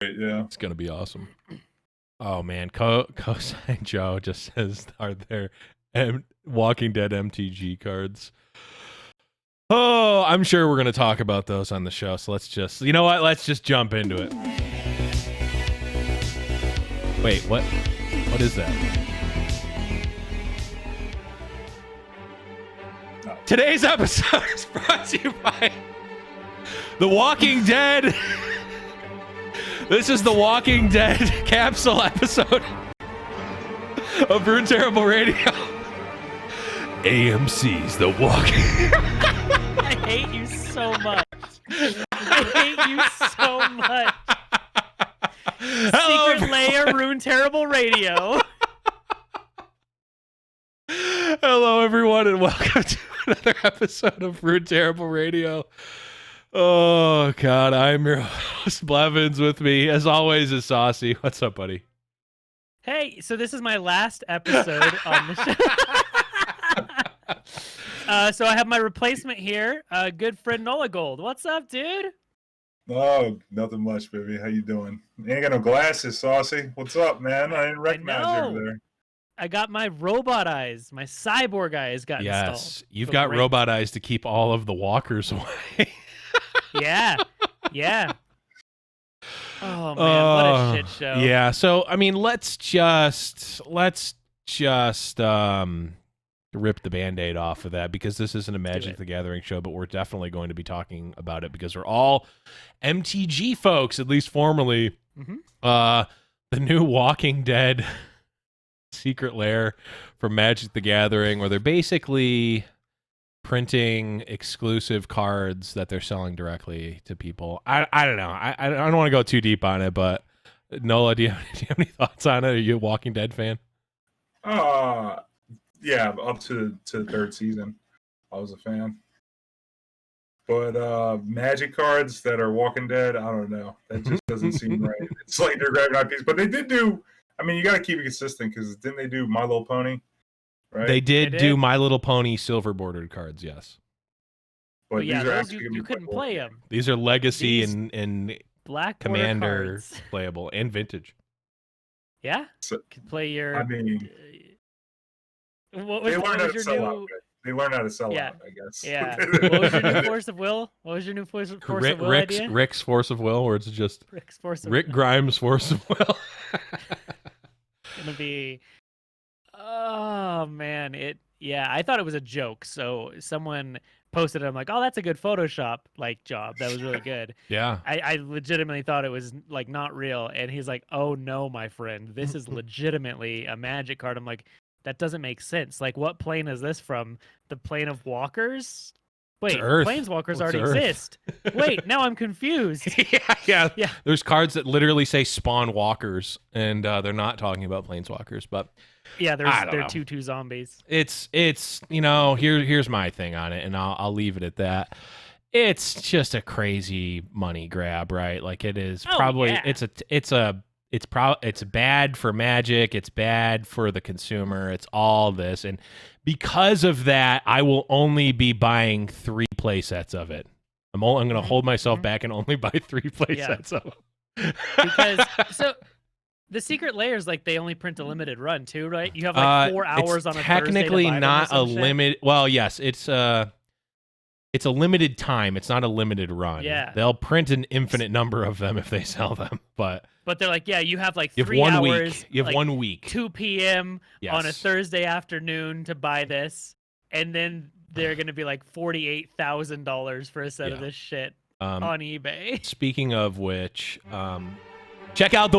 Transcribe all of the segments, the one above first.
Yeah. It's going to be awesome. Oh, man. Cosine Joe just says, are there Walking Dead MTG cards? Oh, I'm sure we're going to talk about those on the show. So let's just, you know what? Let's just jump into it. Wait, what? What is that? No. Today's episode is brought to you by The Walking Dead. This is the Walking Dead capsule episode of Runeterrable Radio. AMC's The Walking. I hate you so much. I hate you so much. Hello, Secret Layer Runeterrable Radio. Hello, everyone, and welcome to another episode of Runeterrable Radio. Oh, God, I'm your host, Blevins. With me, as always, is Saucy. What's up, buddy? Hey, so this is my last episode on the show. So I have my replacement here, good friend Nolagold. What's up, dude? Oh, nothing much, baby. How you doing? You ain't got no glasses, Saucy. What's up, man? I didn't recognize you over there. I got my robot eyes. My cyborg eyes got installed. Yes, you've got robot eyes to keep all of the walkers away. Yeah. Oh, man, what a shit show. Yeah, so, I mean, let's just rip the Band-Aid off of that, because this isn't a Magic the Gathering show, but we're definitely going to be talking about it because we're all MTG folks, at least formerly. Mm-hmm. The new Walking Dead secret lair from Magic the Gathering, where they're basically printing exclusive cards that they're selling directly to people. I don't know. I don't want to go too deep on it, but Nola, do you have any thoughts on it? Are you a Walking Dead fan? Yeah, up to the third season, I was a fan. But Magic cards that are Walking Dead, I don't know. That just doesn't seem right. It's like they're grabbing IPs, but they did do. I mean, you got to keep it consistent, because didn't they do My Little Pony? Right? They did do My Little Pony silver bordered cards, yes. But yeah, these are those actually you couldn't play them. These are Legacy These and Black Commander cards. playable and Vintage. Yeah, So, could play your. I mean, what they was learned how to your sell new? out. They learned how to sell Yeah. out, I guess. Yeah. What was your new force of will? What was your new force of will idea? Rick's Force of Will, or it's just Rick's force of Rick will. Grimes' Force of Will. Gonna be. Oh man, Yeah, I thought it was a joke. So someone posted it. I'm like, oh, that's a good Photoshop job. That was really good. Yeah. I legitimately thought it was not real. And he's like, oh no, my friend, this is legitimately a Magic card. I'm like, that doesn't make sense. Like, what plane is this from? The plane of walkers? Wait, planeswalkers already exist. Wait, now I'm confused. yeah. There's cards that literally say spawn walkers, and they're not talking about planeswalkers, but yeah, they're 2/2 zombies. It's here's my thing on it, and I'll leave it at that. It's just a crazy money grab, right? Like, it is probably it's bad for Magic, it's bad for the consumer, it's all this, and because of that, I will only be buying 3 play sets of it. I'm going to hold myself back and only buy 3 play sets of it. Because the secret layers, they only print a limited run too, right? You have 4 hours on a Thursday. Technically not a limit. Well, yes, it's a limited time. It's not a limited run. Yeah. They'll print an infinite number of them if they sell them, but they're like, yeah, you have 3 1 hours. week. You have 1 week. 2 p.m. Yes. on a Thursday afternoon to buy this, and then they're gonna be like $48,000 for a set of this shit on eBay. Speaking of which, check out the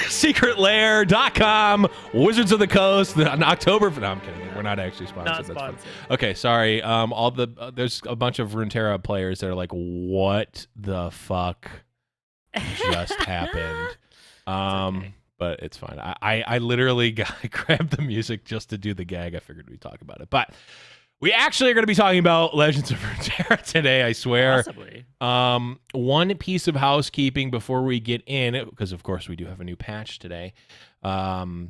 secretlair.com, Wizards of the Coast, on October. No, I'm kidding. We're not actually sponsored. Not sponsored. Okay, sorry. There's a bunch of Runeterra players that are like, what the fuck just happened? Okay. But it's fine. I literally grabbed the music just to do the gag. I figured we'd talk about it. But we actually are going to be talking about Legends of Runeterra today, I swear. Possibly. One piece of housekeeping before we get in, because of course we do have a new patch today. The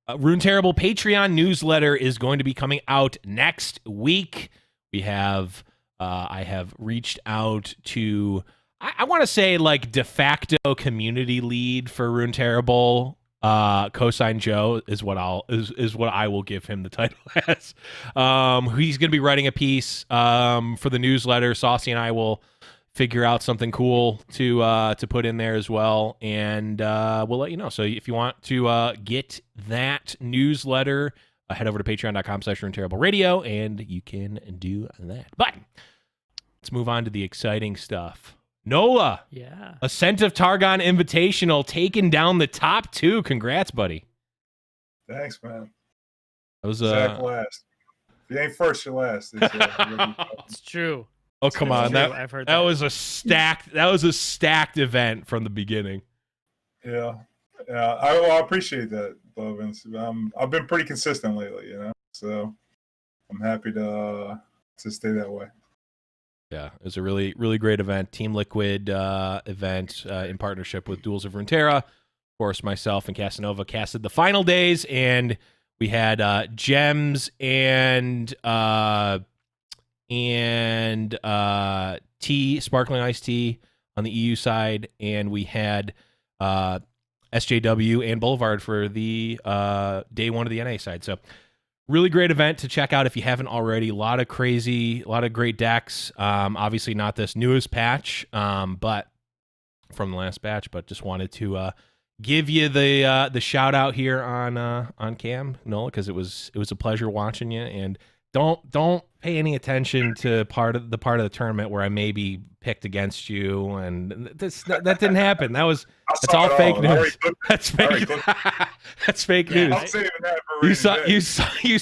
Runeterrable Patreon newsletter is going to be coming out next week. We have I have reached out to I want to say like de facto community lead for Runeterrable. Cosign Joe is what I will give him the title as. He's going to be writing a piece for the newsletter. Saucy and I will figure out something cool to put in there as well, and we'll let you know. So if you want to get that newsletter, head over to patreon.com/RuneTerrableRadio, and you can do that. But let's move on to the exciting stuff. Nola, Yeah. Ascent of Targon Invitational, taking down the top 2. Congrats, buddy. Thanks, man. That was Zach last. If you ain't first, you're last. It's true. Oh, come It's on. true. I've heard that was a stacked event from the beginning. Yeah. I appreciate that, Vince. I've been pretty consistent lately, so I'm happy to stay that way. Yeah, it was a really, really great event. Team Liquid event in partnership with Duels of Runeterra. Of course, myself and Casanova casted the final days, and we had gems and tea, sparkling iced tea on the EU side, and we had SJW and Boulevard for the day 1 of the NA side. So really great event to check out if you haven't already. A lot of great decks. Obviously not this newest patch, but from the last batch. But just wanted to give you the shout out here on Cam, Nola, because it was a pleasure watching you. And don't pay any attention to part of the tournament where I maybe picked against you, and that didn't happen. That's all fake news. That's fake. That's fake news. I'm saving that for You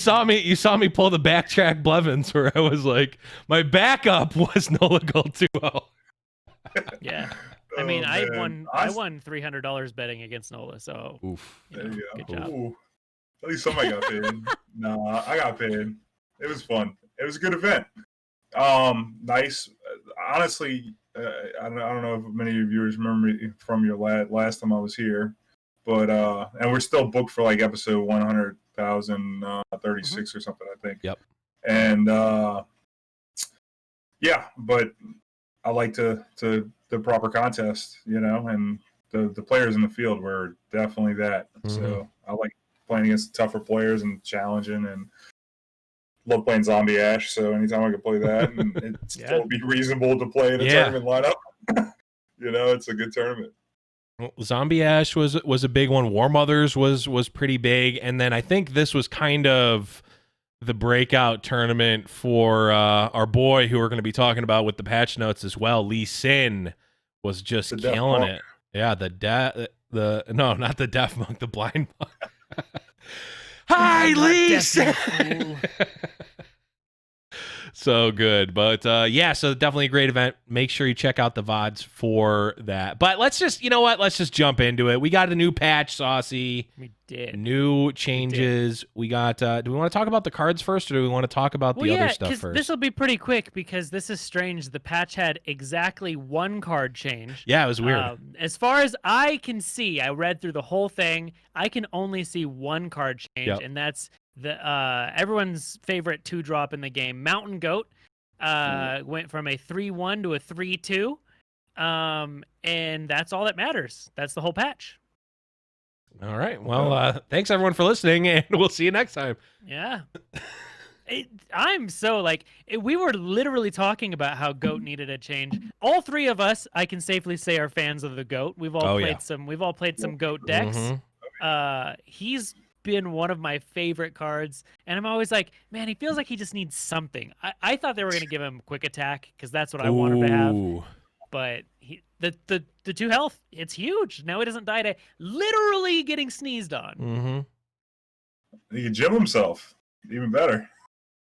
saw me pull the backtrack Blevins where I was like, my backup was Nolagold 2-0. Yeah. I mean, I won $300 betting against Nola, so oof. There you go. Good job. Ooh. At least somebody got paid. No, I got paid. It was fun. It was a good event. Nice. Honestly, I don't know if many of your viewers remember me from your last time I was here, but and we're still booked for like episode 100,036 or something, I think. Yep. And yeah, but I like the proper contest, and the players in the field were definitely that. Mm-hmm. So I like playing against tougher players and challenging, and love playing Zombie Ash, so anytime I can play that and it still be reasonable to play in a tournament lineup, it's a good tournament. Well, Zombie Ash was a big one. War Mothers was pretty big, and then I think this was kind of the breakout tournament for our boy who we're going to be talking about with the patch notes as well. Lee Sin was just killing it. Yeah, no, not the deaf monk, the blind monk. Hi, Lisa. So good, but so definitely a great event. Make sure you check out the VODs for that. But let's just jump into it. We got a new patch, Saucy. We did. New changes. We got. Do we want to talk about the cards first, or do we want to talk about the other stuff first? This will be pretty quick because this is strange. The patch had exactly one card change. Yeah, it was weird. As far as I can see, I read through the whole thing. I can only see one card change, and that's the everyone's favorite 2-drop in the game, Mountain Goat. Went from a 3-1 to a 3-2, and that's all that matters. That's the whole patch. All right. Well, thanks everyone for listening, and we'll see you next time. Yeah. I'm so we were literally talking about how Goat needed a change. All three of us, I can safely say, are fans of the Goat. We've all played some Goat decks. Mm-hmm. He's been one of my favorite cards, and I'm always like, man, he feels like he just needs something. I thought they were going to give him quick attack because that's what I want him to have, but the 2 health, it's huge. Now he doesn't die to literally getting sneezed on. Mm-hmm. He can gym himself, even better.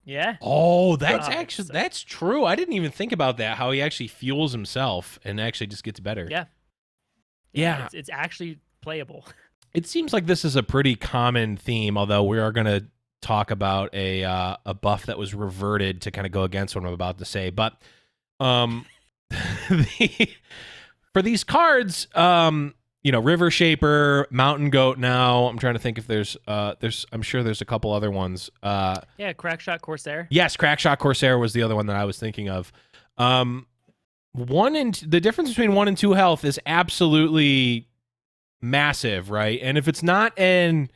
Yeah. Oh, that's true. I didn't even think about that, how he actually fuels himself and actually just gets better. Yeah. It's actually playable. It seems like this is a pretty common theme, although we are going to talk about a buff that was reverted to kind of go against what I'm about to say. But for these cards, River Shaper, Mountain Goat now. I'm trying to think if there's I'm sure there's a couple other ones. Crackshot Corsair. Yes, Crackshot Corsair was the other one that I was thinking of. the difference between 1 and 2 health is absolutely massive, right? And if it's not a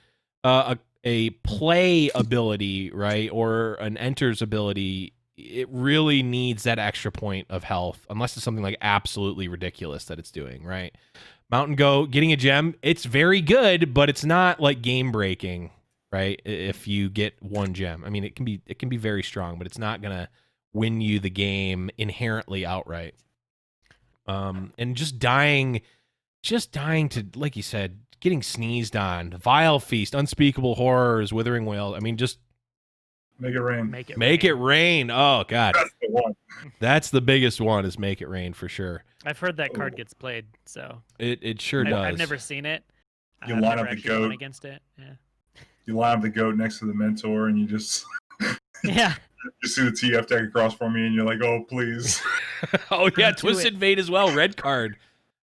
play ability, right, or an enters ability, it really needs that extra point of health, unless it's something like absolutely ridiculous that it's doing, right? Mountain Goat getting a gem, it's very good, but it's not like game breaking, right? If you get 1 gem, I mean, it can be very strong, but it's not gonna win you the game inherently outright. And just dying to, like you said, getting sneezed on, Vile Feast, Unspeakable Horrors, Withering Wail. I mean, just make it rain. Make it rain. Oh God, That's the one. That's the biggest one, is Make It Rain for sure. I've heard that card gets played, so it sure does. I've never seen it. You I've line never up the actually gone goat against it. Yeah. You line up the goat next to the mentor, and you just Yeah. you see the TF deck across from me, and you're like, "Oh, please." Oh yeah, Twisted Fate as well. Red card.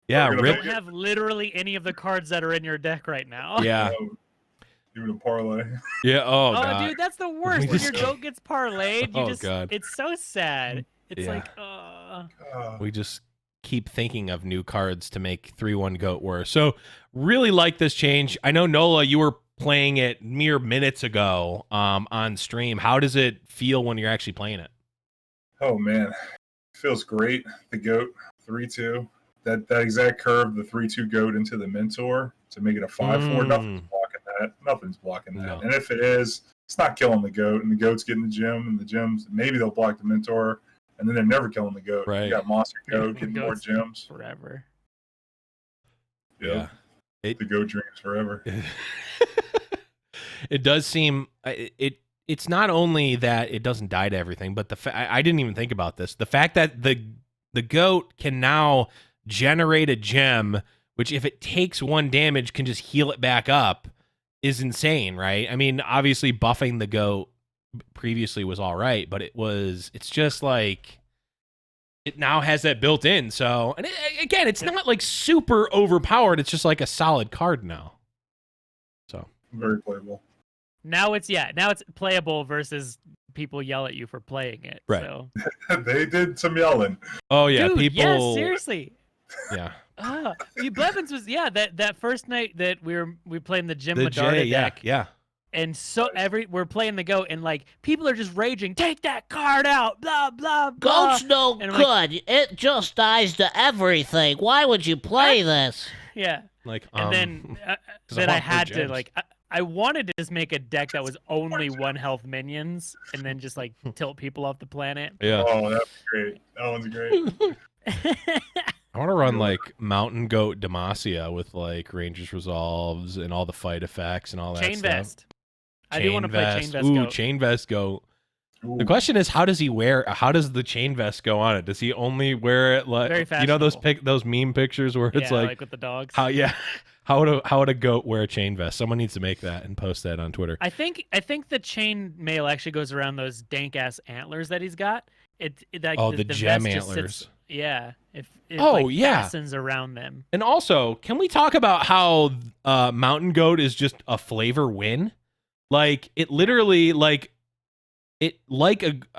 Yeah, I don't have literally any of the cards that are in your deck right now. Yeah. Even a parlay. Yeah. Oh, Oh, God. dude, that's the worst. When your goat gets parlayed, you just God. it's so sad. It's Yeah. like, We just keep thinking of new cards to make 3/1 goat worse. So really like this change. I know, Nola, you were playing it mere minutes ago on stream. How does it feel when you're actually playing it? Oh man, it feels great. The goat 3/2. That exact curve, the 3/2 goat into the mentor to make it a 5/4. Nothing's blocking that. Nothing's blocking that. No. And if it is, it's not killing the goat. And the goat's getting the gem, and the gems maybe they'll block the mentor, and then they're never killing the goat. Right. You got monster goat getting more gems forever. Yeah. The goat dreams forever. It does seem it's not only that it doesn't die to everything, but I didn't even think about this. The fact that the goat can now generate a gem, which if it takes 1 damage can just heal it back up, is insane, right? I mean, obviously buffing the goat previously was all right, but it's just like it now has that built in. So, and again, it's not like super overpowered. It's just like a solid card now. So very playable. Now it's playable versus people yell at you for playing it. Right. So. They did some yelling. Oh yeah, dude, people. Yeah, seriously. Yeah. Blevins was that first night that we played in the Jim Medarda deck. Yeah. And so we're playing the goat, and like people are just raging, take that card out, blah blah blah. Goat's no good. Like, it just dies to everything. Why would you play this? Yeah. Like, and then I had to like I wanted to just make a deck that was only 1 health minions, and then just like tilt people off the planet. Yeah. Oh, that's great. That one's great. I want to run like Mountain Goat Demacia with like Ranger's Resolves and all the fight effects and all that Chain stuff. Vest. I do want to play Chain Vest. Ooh, Chain Vest Goat. Ooh. The question is, how does the Chain Vest go on it? Does he only wear it like, very you know, those meme pictures where it's like with the dogs? How would a goat wear a chain vest? Someone needs to make that and post that on Twitter. I think the chain mail actually goes around those dank ass antlers that he's got. The gem vest antlers. Sits, yeah. It fastens around them. And also, can we talk about how Mountain Goat is just a flavor win? Like it literally I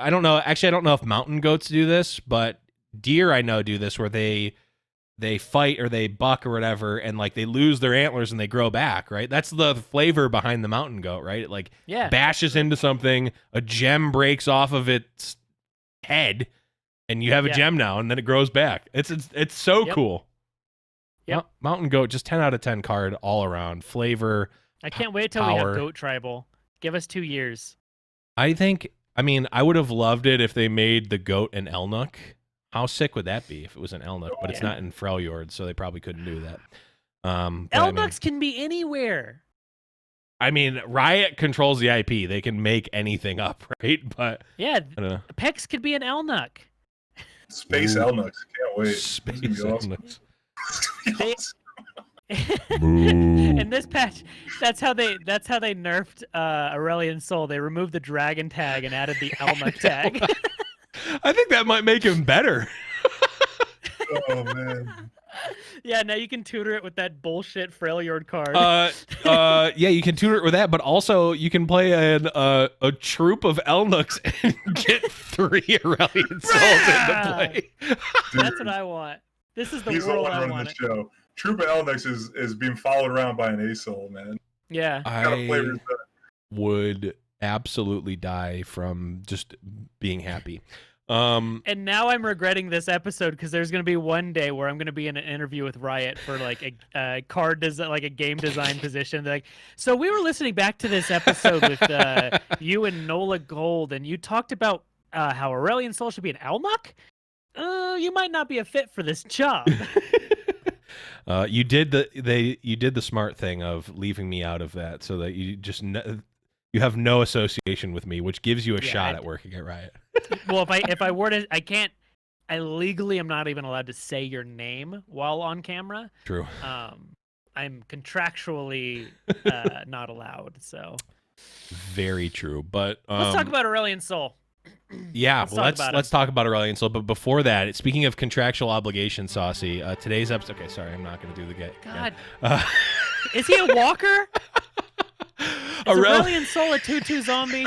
don't know. Actually, I don't know if mountain goats do this, but deer I know do this where they fight or they buck or whatever, and like they lose their antlers and they grow back, right? That's the flavor behind the mountain goat, right? It like bashes into something, a gem breaks off of its head, and you have a gem now, and then it grows back. It's so cool. Yep. Mountain goat, just 10 out of 10 card all around. Flavor. I can't wait till we have goat tribal. Give us 2 years. I would have loved it if they made the goat an Elnuk. How sick would that be if it was an Elnuk? But it's not in Freljord, so they probably couldn't do that. Elnuks can be anywhere. I mean, Riot controls the IP. They can make anything up, right? But yeah, I don't know. Pex could be an Elnuk. Space Elnuks. Can't wait. Space Elnuks. In this patch, that's how they nerfed Aurelion Sol. They removed the dragon tag and added the Elnuk tag. I think that might make him better. Oh man. Yeah, now you can tutor it with that bullshit Freljord card. Yeah, you can tutor it with that, but also you can play a troop of Elnuks and get 3 Aurelion Souls into play. That's what I want. This is the He's the world one I running want. the show. Troop of Elnix is being followed around by an A-Soul, man. Yeah. I would absolutely die from just being happy. And now I'm regretting this episode because there's going to be one day where I'm going to be in an interview with Riot for like a card design, like a game design position. They're like, so we were listening back to this episode with you and Nolagold, and you talked about how Aurelion Soul should be an Elnuk. You might not be a fit for this job. You did the smart thing of leaving me out of that, so that you just you have no association with me, which gives you a shot at working at Riot. Well, if I were to, I can't. I legally am not even allowed to say your name while on camera. True. I'm contractually not allowed. So. Very true. But let's talk about Aurelion Soul. Yeah, let's talk about Aurelion Soul. But before that, speaking of contractual obligations, Saucy, today's episode. Okay, sorry, I'm not going to do the get. God, is he a walker? Is Aurelion Soul a 2/2 zombie?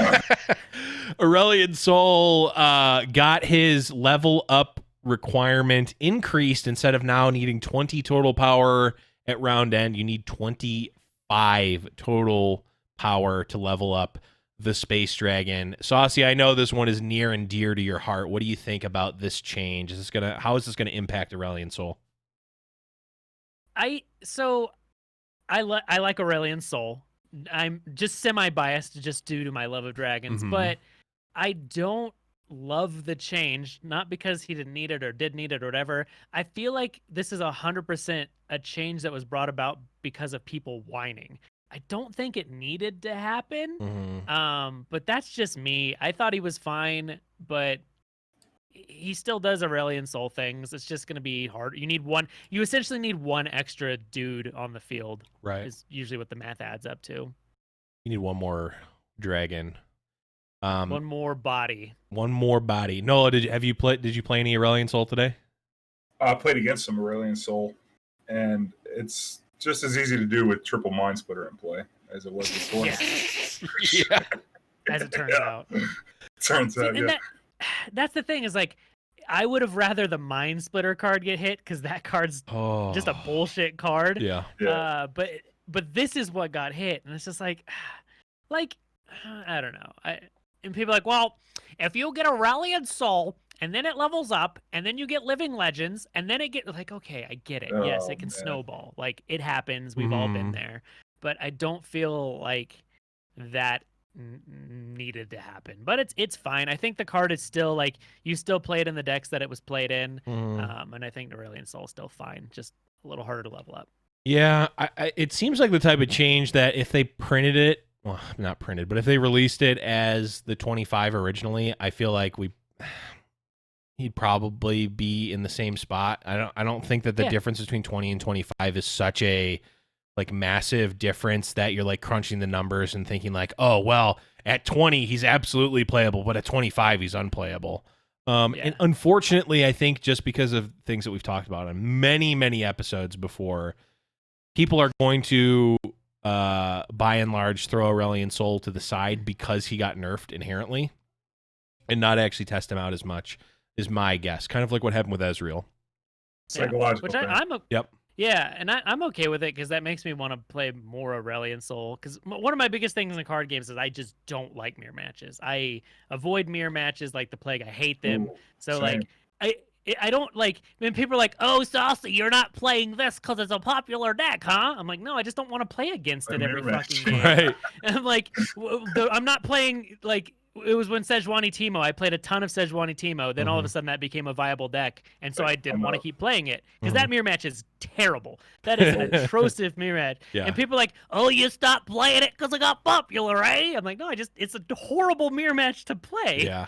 Aurelion Soul got his level up requirement increased. Instead of now needing 20 total power at round end, you need 25 total power to level up the Space Dragon. Saucy, I know this one is near and dear to your heart. What do you think about this change? How is this gonna impact Aurelion Soul? I like Aurelion Soul. I'm just semi-biased just due to my love of dragons, but I don't love the change, not because he didn't need it or did need it or whatever. I feel like this is 100% a change that was brought about because of people whining. I don't think it needed to happen, but that's just me. I thought he was fine, but he still does Aurelion Soul things. It's just going to be hard. You essentially need one extra dude on the field. Right. Is usually what the math adds up to. You need one more dragon. One more body. One more body. Nola, did you play any Aurelion Soul today? I played against some Aurelion Soul, and it's just as easy to do with triple Mind Splitter in play as it was before. Yeah. As it turns out. Turns out, yeah. That's the thing is, like, I would have rather the Mind Splitter card get hit because that card's just a bullshit card. Yeah. But this is what got hit, and it's just like I don't know. And people are like, well, if you get Aurelion Soul and then it levels up and then you get Living Legends and then it get like, okay, I get it. Yes, it can snowball. Like, it happens. We've all been there. But I don't feel like that needed to happen, but it's fine. I think the card is still like, you still play it in the decks that it was played in, and I think Aurelion Soul is still fine, just a little harder to level up. Yeah, it seems like the type of change that if they printed it, well, not printed, but if they released it as the 25 originally, I feel like he'd probably be in the same spot. I don't think that the difference between 20 and 25 is such a like massive difference that you're like crunching the numbers and thinking like, oh, well, at 20, he's absolutely playable, but at 25, he's unplayable. And unfortunately, I think just because of things that we've talked about on many, many episodes before, people are going to, by and large, throw Aurelion Soul to the side because he got nerfed inherently and not actually test him out as much, is my guess. Kind of like what happened with Ezreal. Psychological. Yep. Yeah, and I'm okay with it because that makes me want to play more Aurelion Soul. Because one of my biggest things in the card games is I just don't like mirror matches. I avoid mirror matches like the plague. I hate them. So same. like I don't like when people are like, "Oh, Saucy, you're not playing this because it's a popular deck, huh?" I'm like, no, I just don't want to play against it every fucking game. Right. And I'm like, I'm not playing like. It was when Sejuani Teemo. I played a ton of Sejuani Teemo. Then all of a sudden that became a viable deck. And so I didn't want to keep playing it. Because that mirror match is terrible. That is an atrocious mirror match. Yeah. And people are like, oh, you stopped playing it because it got popular, eh? I'm like, no, it's a horrible mirror match to play. Yeah.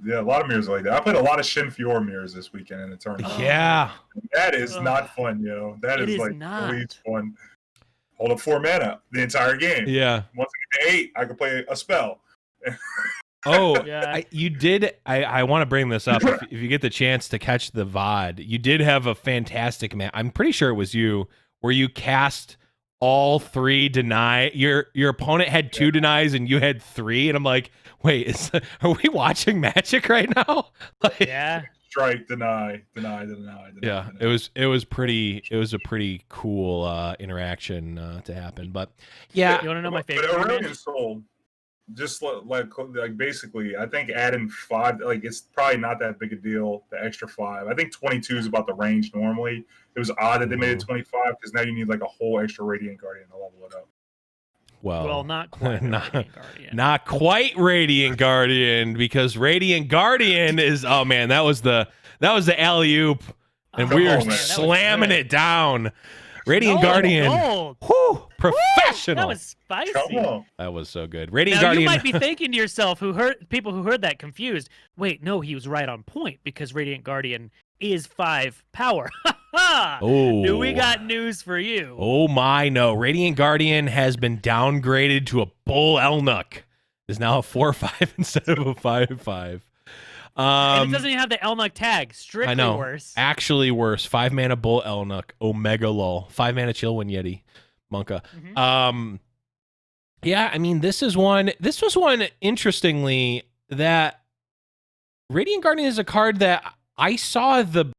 Yeah, a lot of mirrors like that. I played a lot of Shin Fior mirrors this weekend in the tournament. Yeah. That is not fun, yo. That is like not. the least fun. Hold up 4 mana the entire game. Yeah. Once I get to 8, I can play a spell. Oh, Yeah. you did. I want to bring this up. If you get the chance to catch the VOD, you did have a fantastic match. I'm pretty sure it was you, where you cast all 3 deny. Your opponent had 2 denies and you had 3, and I'm like, wait, are we watching Magic right now? Like, Yeah. Strike, deny. yeah, it was a pretty cool interaction to happen. But yeah, You want to know my favorite But one, Aurelion Mitch? Soul, just like basically, I think adding 5, like it's probably not that big a deal. The extra 5, I think 22 is about the range normally. It was odd that they made it 25 because now you need like a whole extra Radiant Guardian to level it up. well, Not quite. Radiant Guardian. not quite Radiant Guardian, because Radiant Guardian is, oh man, that was the alley-oop, and Oh, we man, were that was slamming good. it down. Radiant Guardian, Nolagold. whoo, professional. That was spicy. Come on. That was so good. Radiant Now Guardian. you might be thinking to yourself, people who heard that confused. Wait, no, he was right on point because Radiant Guardian is 5 power. Oh, Do we got news for you? Oh my, no. Radiant Guardian has been downgraded to a Bull Elnuk. Is now a 4/5 instead of a 5/5. And it doesn't even have the Elnuk tag. Strictly I know. worse. Actually worse. 5 mana Bull Elnuk. Omega lol. 5 mana Chillwind Yeti. Monka. Mhm. Yeah, I mean, this was one interestingly that Radiant Guardian is a card that I saw the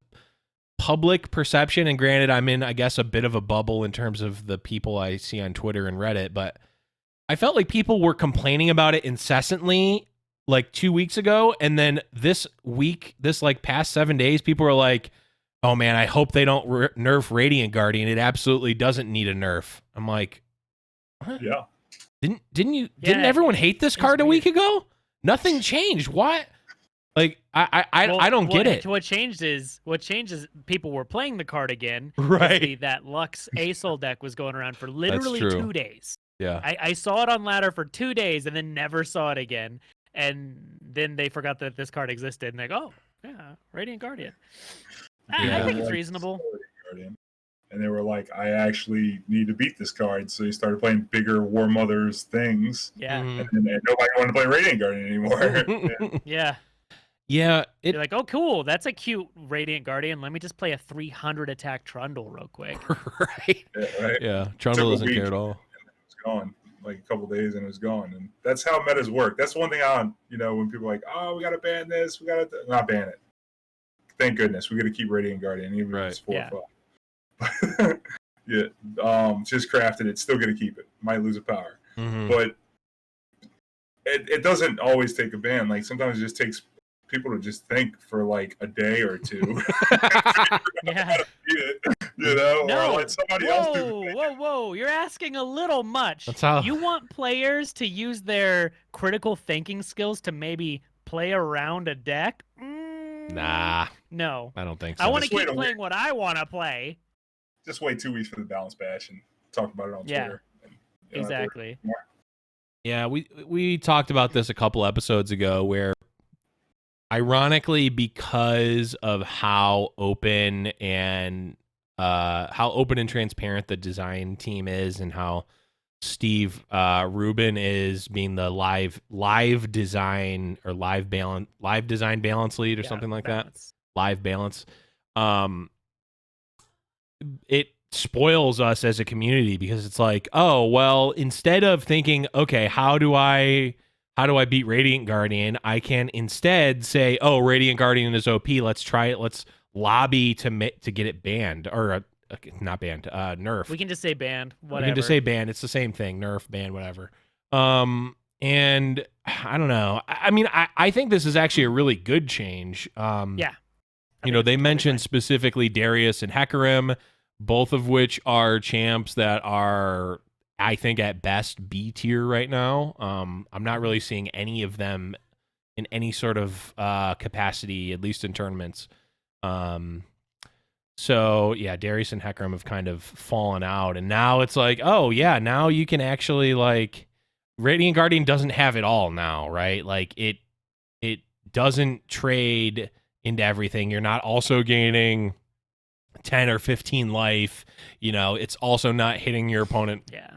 public perception, and granted, I'm in, I guess, a bit of a bubble in terms of the people I see on Twitter and Reddit, but I felt like people were complaining about it incessantly like 2 weeks ago, and then this week, this like past 7 days, people were like, oh man, I hope they don't nerf Radiant Guardian. It absolutely doesn't need a nerf. I'm like, what? Yeah. Didn't Yeah, everyone hate this it's card a week weird. ago? Nothing changed. What? Like I don't get it. What changed is people were playing the card again. Right. That Lux Asol deck was going around for literally true. 2 days. Yeah. I saw it on ladder for 2 days and then never saw it again. And then they forgot that this card existed, and they go, oh, yeah, Radiant Guardian. I Yeah. think it's reasonable. Guardian. And they were like, I actually need to beat this card. So they started playing bigger War Mothers things. Yeah. Mhm. And nobody wanted to play Radiant Guardian anymore. And Yeah. Yeah, You're like, oh, cool. That's a cute Radiant Guardian. Let me just play a 300 attack Trundle real quick. right. yeah, right? Yeah, Took Trundle a doesn't care week, at all. And then it was gone. Like a couple days and it was gone. And that's how metas work. That's one thing on, when people are like, oh, we got to ban this. We got to not ban it. Thank goodness. We got to keep Radiant Guardian, even if it's 4 or 5. Yeah. Just crafted it. Still going to keep it. Might lose a power. Mhm. But it doesn't always take a ban. Like sometimes it just takes people to just think for like a day or two. Yeah. Or No. let somebody else do the thing. Whoa. You're asking a little much. That's how- You want players to use their critical thinking skills to maybe play around a deck? Nah, No. I don't think so. I want to Just wait keep a playing what I want to play. Just wait 2 weeks for the balance bash and talk about it on Yeah. Twitter. And you don't have to worry Exactly. anymore. Yeah, we talked about this a couple episodes ago, where ironically, because of how open and transparent the design team is, and how Steve Rubin is being the live design or live design balance lead or Yeah, something like balance. that. Live balance. It spoils us as a community, because it's like, oh well, instead of thinking, okay, how do I beat Radiant Guardian, I can instead say, oh, Radiant Guardian is OP, let's try it, let's lobby to get it banned, or not banned, nerf. We can just say banned. Whatever. We can just say banned. It's the same thing. Nerf, ban, whatever. And I don't know. I mean, I think this is actually a really good change. Yeah. I They think it's totally mentioned fine. specifically Darius and Hecarim, both of which are champs that are, I think, at best B tier right now. I'm not really seeing any of them in any sort of capacity, at least in tournaments. So yeah, Darius and Hecarim have kind of fallen out, and now it's like, oh yeah, now you can actually, like, Radiant Guardian doesn't have it all now, right? Like it doesn't trade into everything. You're not also gaining 10 or 15 life. It's also not hitting your opponent Yeah.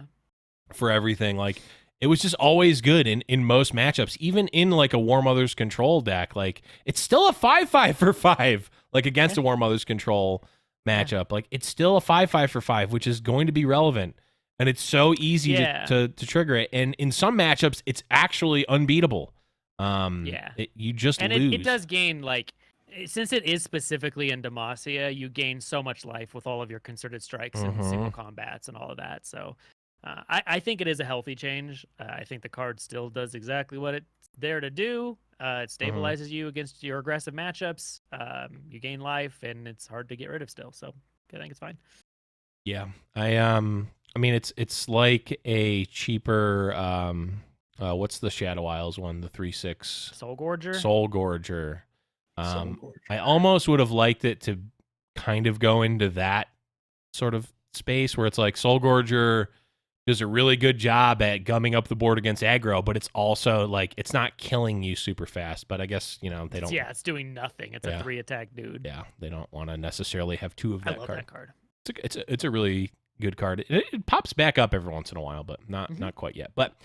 for everything. Like, it was just always good in most matchups, even in like a War Mother's Control deck. Like it's still a 5/5 for 5, like against a War Mother's Control matchup. Like it's still a 5/5 for 5, which is going to be relevant. And it's so easy to trigger it. And in some matchups, it's actually unbeatable. You just lose. It does gain, like, since it is specifically in Demacia, you gain so much life with all of your concerted strikes and single combats and all of that. So I think it is a healthy change. I think the card still does exactly what it's there to do. It stabilizes you against your aggressive matchups. You gain life, and it's hard to get rid of still. So I think it's fine. Yeah, I mean, it's like a cheaper. What's the Shadow Isles one? The 3/6 Soul Gorger. Soul Gorger. I almost would have liked it to kind of go into that sort of space where it's like Soul Gorger does a really good job at gumming up the board against aggro, but it's also like it's not killing you super fast. But I guess they don't. Yeah, it's doing nothing. It's a 3-attack dude. Yeah, they don't want to necessarily have 2 of that I love card. that card. It's a really good card. It pops back up every once in a while, but not quite yet. But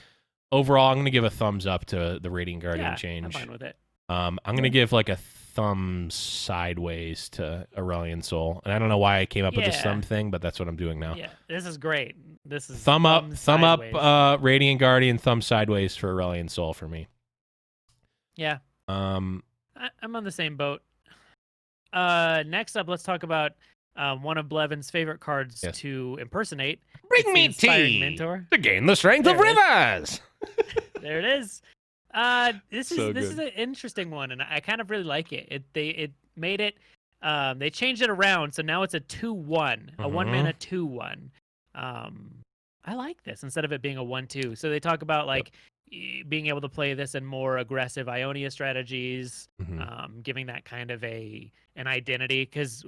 overall, I'm going to give a thumbs up to the Radiant Guardian change. I'm fine with it. I'm going to give like a thumb sideways to Aurelion Soul. And I don't know why I came up with this thumb thing, but that's what I'm doing now. Yeah, this is great. This is thumb up, Radiant Guardian, thumb sideways for Aurelion Soul for me. Yeah. I'm on the same boat. Next up, let's talk about one of Blevin's favorite cards to impersonate. Bring me tea Mentor to gain the strength of rivers. There it is. This is an interesting one, and I kind of really like it. They made it. They changed it around, so now it's a 2/1, a 1-mana 2/1. I like this instead of it being a 1/2. So they talk about like being able to play this in more aggressive Ionia strategies, giving that kind of an identity, because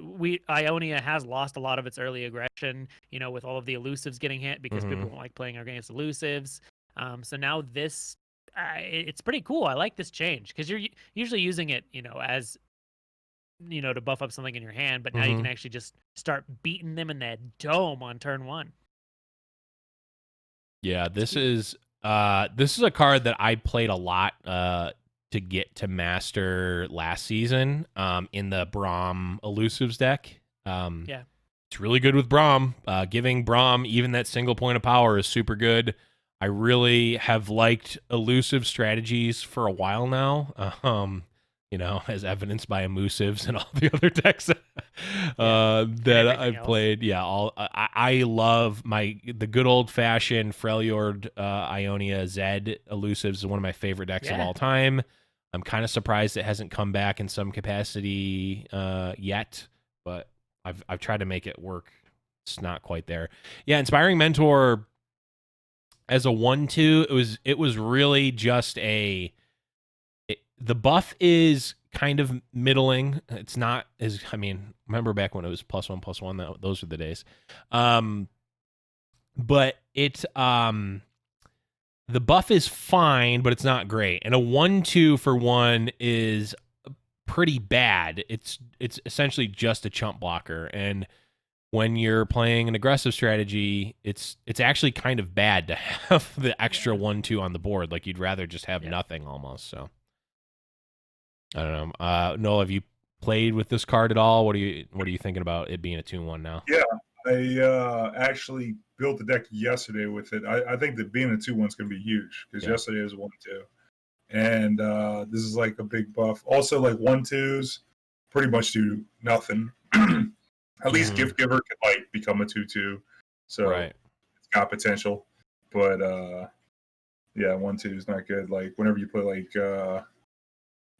Ionia has lost a lot of its early aggression, with all of the elusives getting hit because people don't like playing against elusives. So now this, it's pretty cool. I like this change because you're usually using it, as to buff up something in your hand, but now you can actually just start beating them in that dome on turn 1. Yeah, this is a card that I played a lot to get to master last season in the Braum Elusives deck. It's really good with Braum. Giving Braum even that single point of power is super good. I really have liked elusive strategies for a while now, as evidenced by Emusives and all the other decks that I've played. Yeah, I love the good old-fashioned Freljord Ionia Zed Elusives is one of my favorite decks of all time. I'm kind of surprised it hasn't come back in some capacity yet, but I've tried to make it work. It's not quite there. Yeah, Inspiring Mentor as a 1/2, it was really just the buff is kind of middling. It's not as, remember back when it was +1/+1, those were the days. But it's the buff is fine, but it's not great. And a 1/2 for 1 is pretty bad. It's essentially just a chump blocker, and when you're playing an aggressive strategy, it's actually kind of bad to have the extra 1/2 on the board. Like you'd rather just have nothing almost. So I don't know. Noel, have you played with this card at all? What are you thinking about it being a 2/1 now? Yeah, I actually built the deck yesterday with it. I think that being a 2/1 is going to be huge because yesterday was 1/2, and this is like a big buff. Also, like 1/2s pretty much do nothing. At least Gift Giver could like become a 2/2, so it's got potential. But 1/2 is not good. Like whenever you play like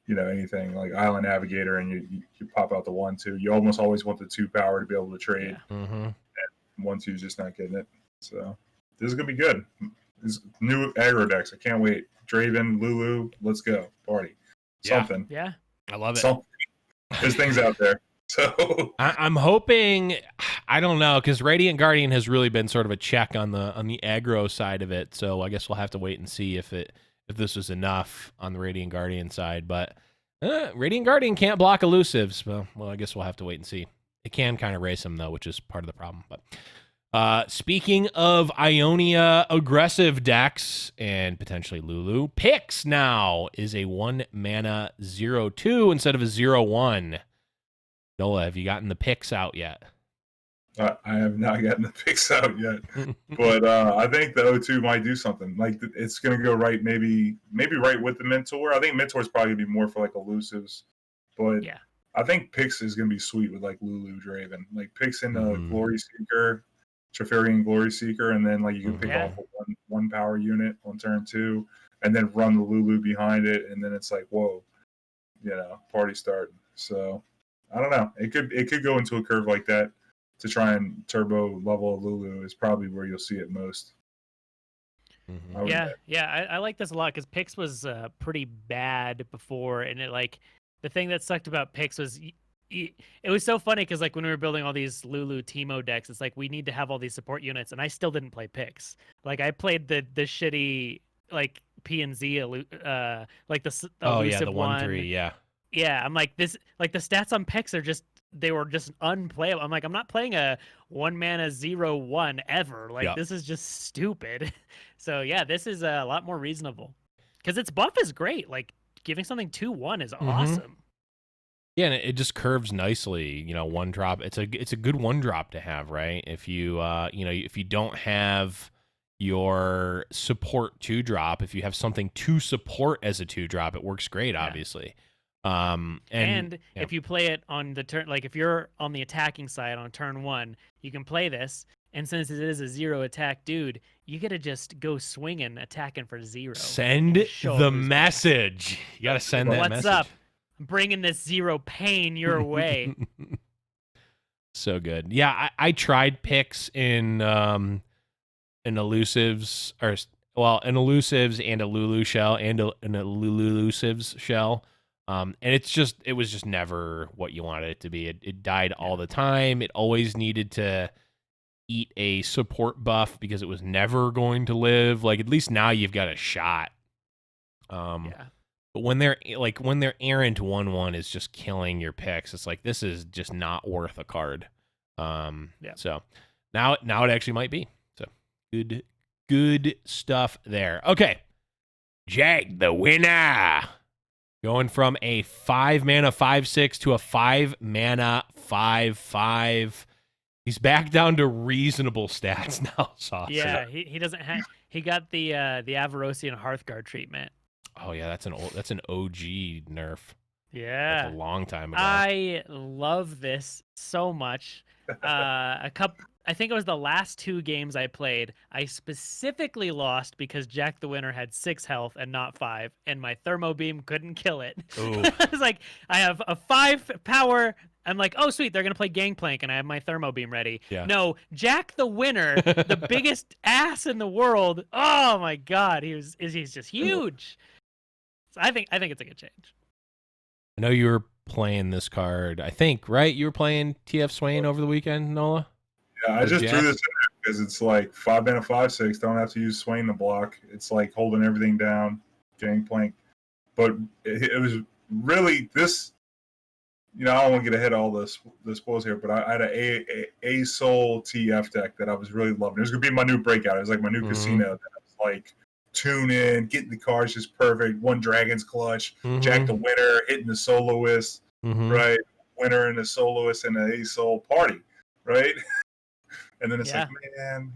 anything like Island Navigator and you pop out the 1/2, you almost always want the 2 power to be able to trade. And 1/2 is just not getting it. So this is gonna be good. This new aggro decks. I can't wait. Draven, Lulu, let's go party. Something. Yeah, I love it. Something. There's things out there. So I'm hoping, I don't know, because Radiant Guardian has really been sort of a check on the aggro side of it. So I guess we'll have to wait and see if this was enough on the Radiant Guardian side. But Radiant Guardian can't block elusives. Well, I guess we'll have to wait and see. It can kind of race them though, which is part of the problem. But Speaking of Ionia aggressive decks and potentially Lulu, Pix now is a 1 mana 0/2 instead of a 0/1. Nola, have you gotten the Pix out yet? I have not gotten the picks out yet, but I think the O2 might do something. Like it's going to go right, maybe right with the Mentor. I think Mentor is probably going to be more for like elusives, but Yeah. I think Pix is going to be sweet with like Lulu Draven. Like Pix in the Mhm. Glory Seeker, Trifarian Glory Seeker, and then like you can pick Yeah. off one power unit on turn 2, and then run the Lulu behind it, and then it's like whoa, party starting. So I don't know. It could go into a curve like that. To try and turbo level Lulu is probably where you'll see it most. Mhm. Yeah, I like this a lot because Pix was pretty bad before, and the thing that sucked about Pix was it was so funny because like when we were building all these Lulu Teemo decks, it's like we need to have all these support units, and I still didn't play Pix. Like I played the shitty like P and Z like the Oh yeah, elusive the one. 1/3, yeah. Yeah, I'm like this. Like the stats on Pix are they were just unplayable. I'm like, I'm not playing a 1 mana 0/1 ever. Like Yep. this is just stupid. So yeah, this is a lot more reasonable because its buff is great. Like giving something 2/1 is awesome. Yeah, and it just curves nicely. 1 drop. It's a good 1 drop to have, right? If you if you don't have your support 2 drop, if you have something to support as a 2 drop, it works great. Yeah. Obviously. And if you play it on the turn, like if you're on the attacking side on turn 1, you can play this. And since it is a 0 attack dude, you get to just go swinging, attacking for 0. Send the message. You got to send that message. What's up? I'm bringing this 0 pain your way. So good. Yeah, I tried Pix in elusives, in elusives and a Lulu shell and an elusives shell. And it was just never what you wanted it to be. It died all the time. It always needed to eat a support buff because it was never going to live. Like at least now you've got a shot. But when they're errant 1/1 is just killing your picks, it's like this is just not worth a card. So now it actually might be. So good stuff there. Okay. Jag the winner. Going from a 5 mana 5/6 to a 5 mana 5/5. He's back down to reasonable stats now, Sauce. Yeah, he doesn't have. He got the Avarosian Hearthguard treatment. Oh yeah, that's an OG nerf. Yeah, that's a long time ago. I love this so much. I think it was the last 2 games I played. I specifically lost because Jack the Winner had 6 health and not 5, and my Thermo Beam couldn't kill it. I was like, I have a 5 power. I'm like, oh sweet, they're gonna play Gangplank, and I have my Thermo Beam ready. Yeah. No, Jack the Winner, the biggest ass in the world. Oh my god, he's just huge. So I think it's a good change. I know you were playing this card. I think, right? You were playing TF Swain over the weekend, Nola? Yeah, I just threw this in there because it's like 5 mana 5/6. Don't have to use Swain to block. It's like holding everything down, Gangplank. But it was really this. I don't want to get ahead of all the spoils here, but I had a Soul TF deck that I was really loving. It was gonna be my new breakout. It was like my new casino that I was like tune in, getting the cards just perfect. 1 Dragon's Clutch, Jack the Winner, hitting the Soloist, right? Winner and the Soloist and the A Soul party, right? And then it's like, man,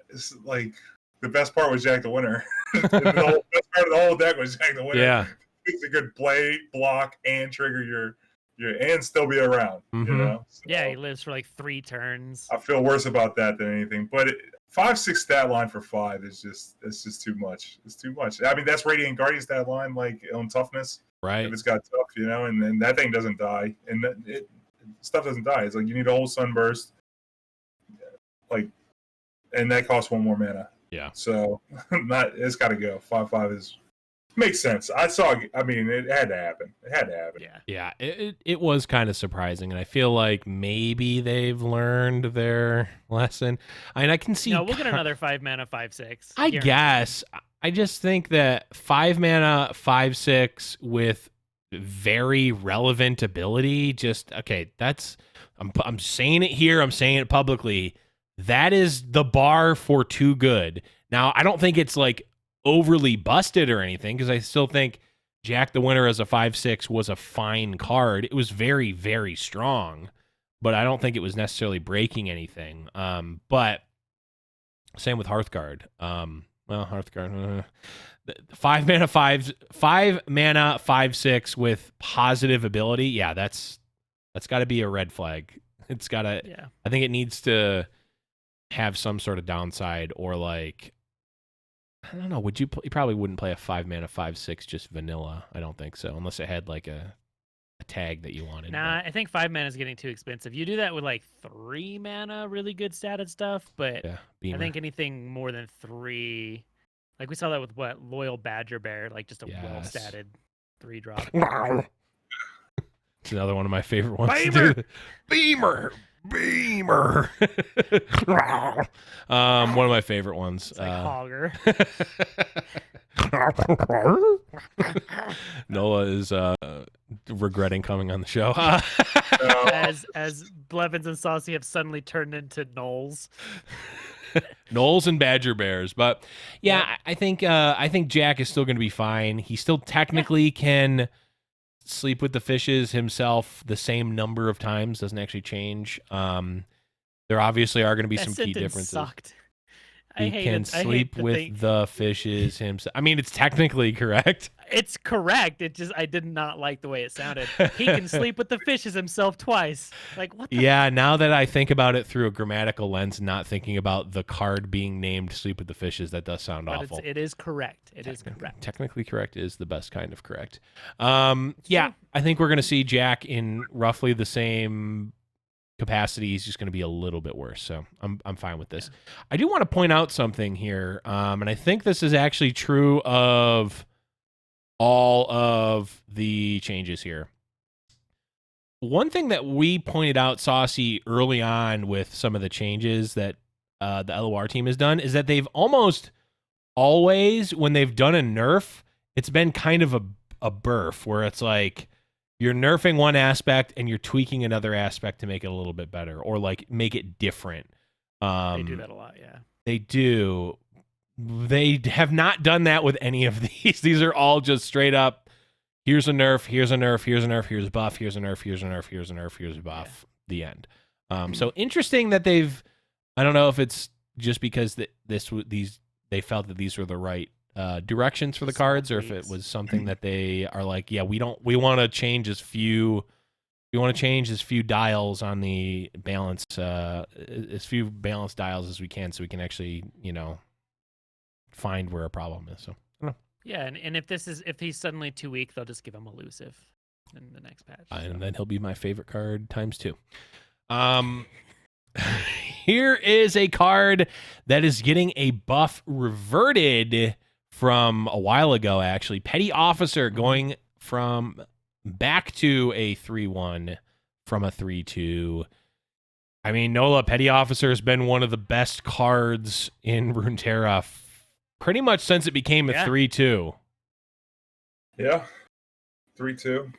it's like the best part was Jack the Winner. The best part of the whole deck was Jack the Winner. Yeah. It's a good play, block, and trigger your and still be around. So, yeah, he lives for like 3 turns. I feel worse about that than anything. But 5/6 stat line for 5 is just too much. It's too much. I mean, that's Radiant Guardian stat line, like on toughness. Right. If it's got tough, and then that thing doesn't die, and stuff doesn't die. It's like you need a whole Sunburst, and that costs 1 more mana. Yeah. So it's got to go. 5/5 makes sense. I mean, it had to happen. It had to happen. Yeah. It was kind of surprising, and I feel like maybe they've learned their lesson. I mean, I can see. No, we'll get another 5 mana 5/6. I guess. I just think that 5 mana 5/6 with very relevant ability. Just okay. I'm saying it here. I'm saying it publicly. that is the bar for too good. Now, I don't think it's like overly busted or anything, because I still think Jack the Winner as a 5/6 was a fine card. It was very, very strong, but I don't think it was necessarily breaking anything. But same with Hearthguard. Hearthguard, 5 mana 5/6 with positive ability. Yeah, that's got to be a red flag. It's got to. Yeah. I think it needs to have some sort of downside, or like, I don't know. Would you? You probably wouldn't play a 5 mana 5/6 just vanilla. I don't think so, unless it had like a tag that you wanted. Nah, I think 5 mana is getting too expensive. You do that with like 3 mana, really good statted stuff, but Yeah, I Beamer. think anything more than 3, like we saw that with what, Loyal Badger Bear, like just a Yes. well statted 3-drop. It's another one of my favorite ones. Beamer! Beamer. Beamer. One of my favorite ones. It's like Hogger. Nola is regretting coming on the show. as Blevins and Saucy have suddenly turned into Knowles. Knowles and Badger Bears. But yeah, I think Jack is still going to be fine. He still technically can sleep with the fishes himself the same number of times. Doesn't actually change. There obviously are going to be some key differences. Sucked. He can sleep with the fishes himself. I mean, it's technically correct. It's correct. It just, I did not like the way it sounded. He can sleep with the fishes himself twice. Like, what the Yeah, now that I think about it through a grammatical lens, not thinking about the card being named Sleep with the Fishes, that does sound But awful. it is correct. It is correct. Technically correct is the best kind of correct. Yeah, I think we're going to see Jack in roughly the same capacity. He's just going to be a little bit worse, so I'm fine with this. Yeah. I do want to point out something here, and I think this is actually true of all of the changes here. One thing that we pointed out, Saucy, early on with some of the changes that the LOR team has done is that they've almost always, when they've done a nerf, it's been kind of a burf where it's like you're nerfing one aspect and you're tweaking another aspect to make it a little bit better, or like make it different. They do that a lot, yeah. They do. They have not done that with any of these. These are all just straight up, here's a nerf, here's a nerf, here's a nerf, here's a buff, here's a nerf, here's a nerf, here's a nerf, here's a buff, the end. So interesting that they've, I don't know if it's just because they felt that these were the right directions for the cards, or if it was something that they are like, yeah, we want to change as few dials on the balance, as few balanced dials as we can, so we can actually, find where a problem is. So I don't know. Yeah, and if he's suddenly too weak, they'll just give him elusive in the next patch. And then he'll be my favorite card ×2. Here is a card that is getting a buff reverted from a while ago, actually. Petty Officer going from back to a 3/1 from a 3/2. I mean, Nola, Petty Officer has been one of the best cards in Runeterra pretty much since it became a 3/2. Yeah, 3/2.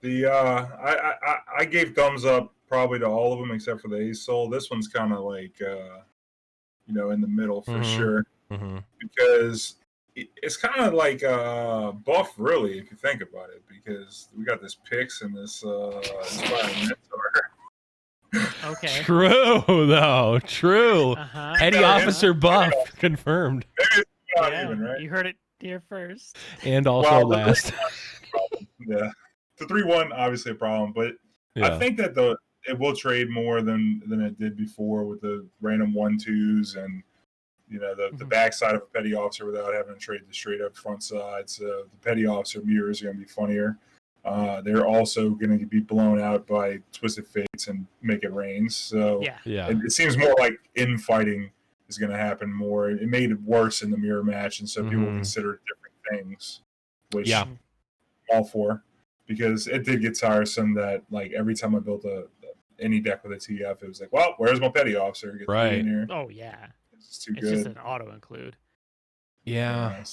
The I gave thumbs up probably to all of them except for the Ace Soul. This one's kind of like in the middle for sure, because it's kind of like buff, really, if you think about it, because we got this Pix and this Mentor. Okay. True, though. True. Petty Officer buff confirmed. Maybe it's not even, right? You heard it here first. And also last. Yeah. The 3/1 obviously a problem, but I think that it will trade more than it did before with the random 1/2s and the backside of a Petty Officer without having to trade the straight up front side. So the Petty Officer mirrors are going to be funnier. They're also going to be blown out by Twisted Fates and Make It Rain. So it seems more like infighting is going to happen more. It made it worse in the mirror match, and so people consider different things, which I'm all for, because it did get tiresome that like every time I built any deck with a TF, it was like, well, where's my Petty Officer? Get right. in here. Oh yeah, it's too good. It's just an auto include. Yeah.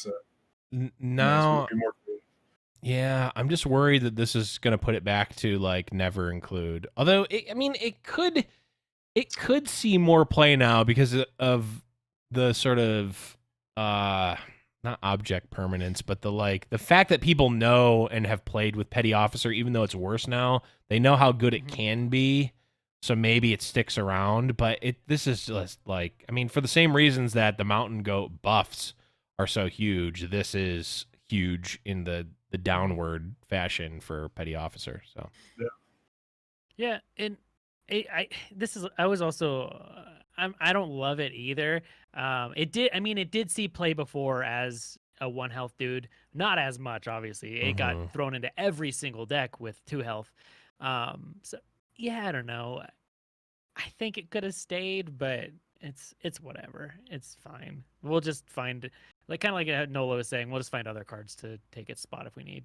Now. Yeah, I'm just worried that this is going to put it back to like never include. Although, it could. it could see more play now because of the sort of not object permanence, but the fact that people know and have played with Petty Officer, even though it's worse now, they know how good it can be. So maybe it sticks around, but this is just like, I mean, for the same reasons that the Mountain Goat buffs are so huge, this is huge in the downward fashion for Petty Officer. So Yeah, and I was also I don't love it either. It did see play before as a 1 health dude, not as much obviously. It got thrown into every single deck with 2 health. So yeah, I don't know. I think it could have stayed, but it's whatever. It's fine. We'll just find, like, kind of like Nola was saying, we'll just find other cards to take its spot if we need.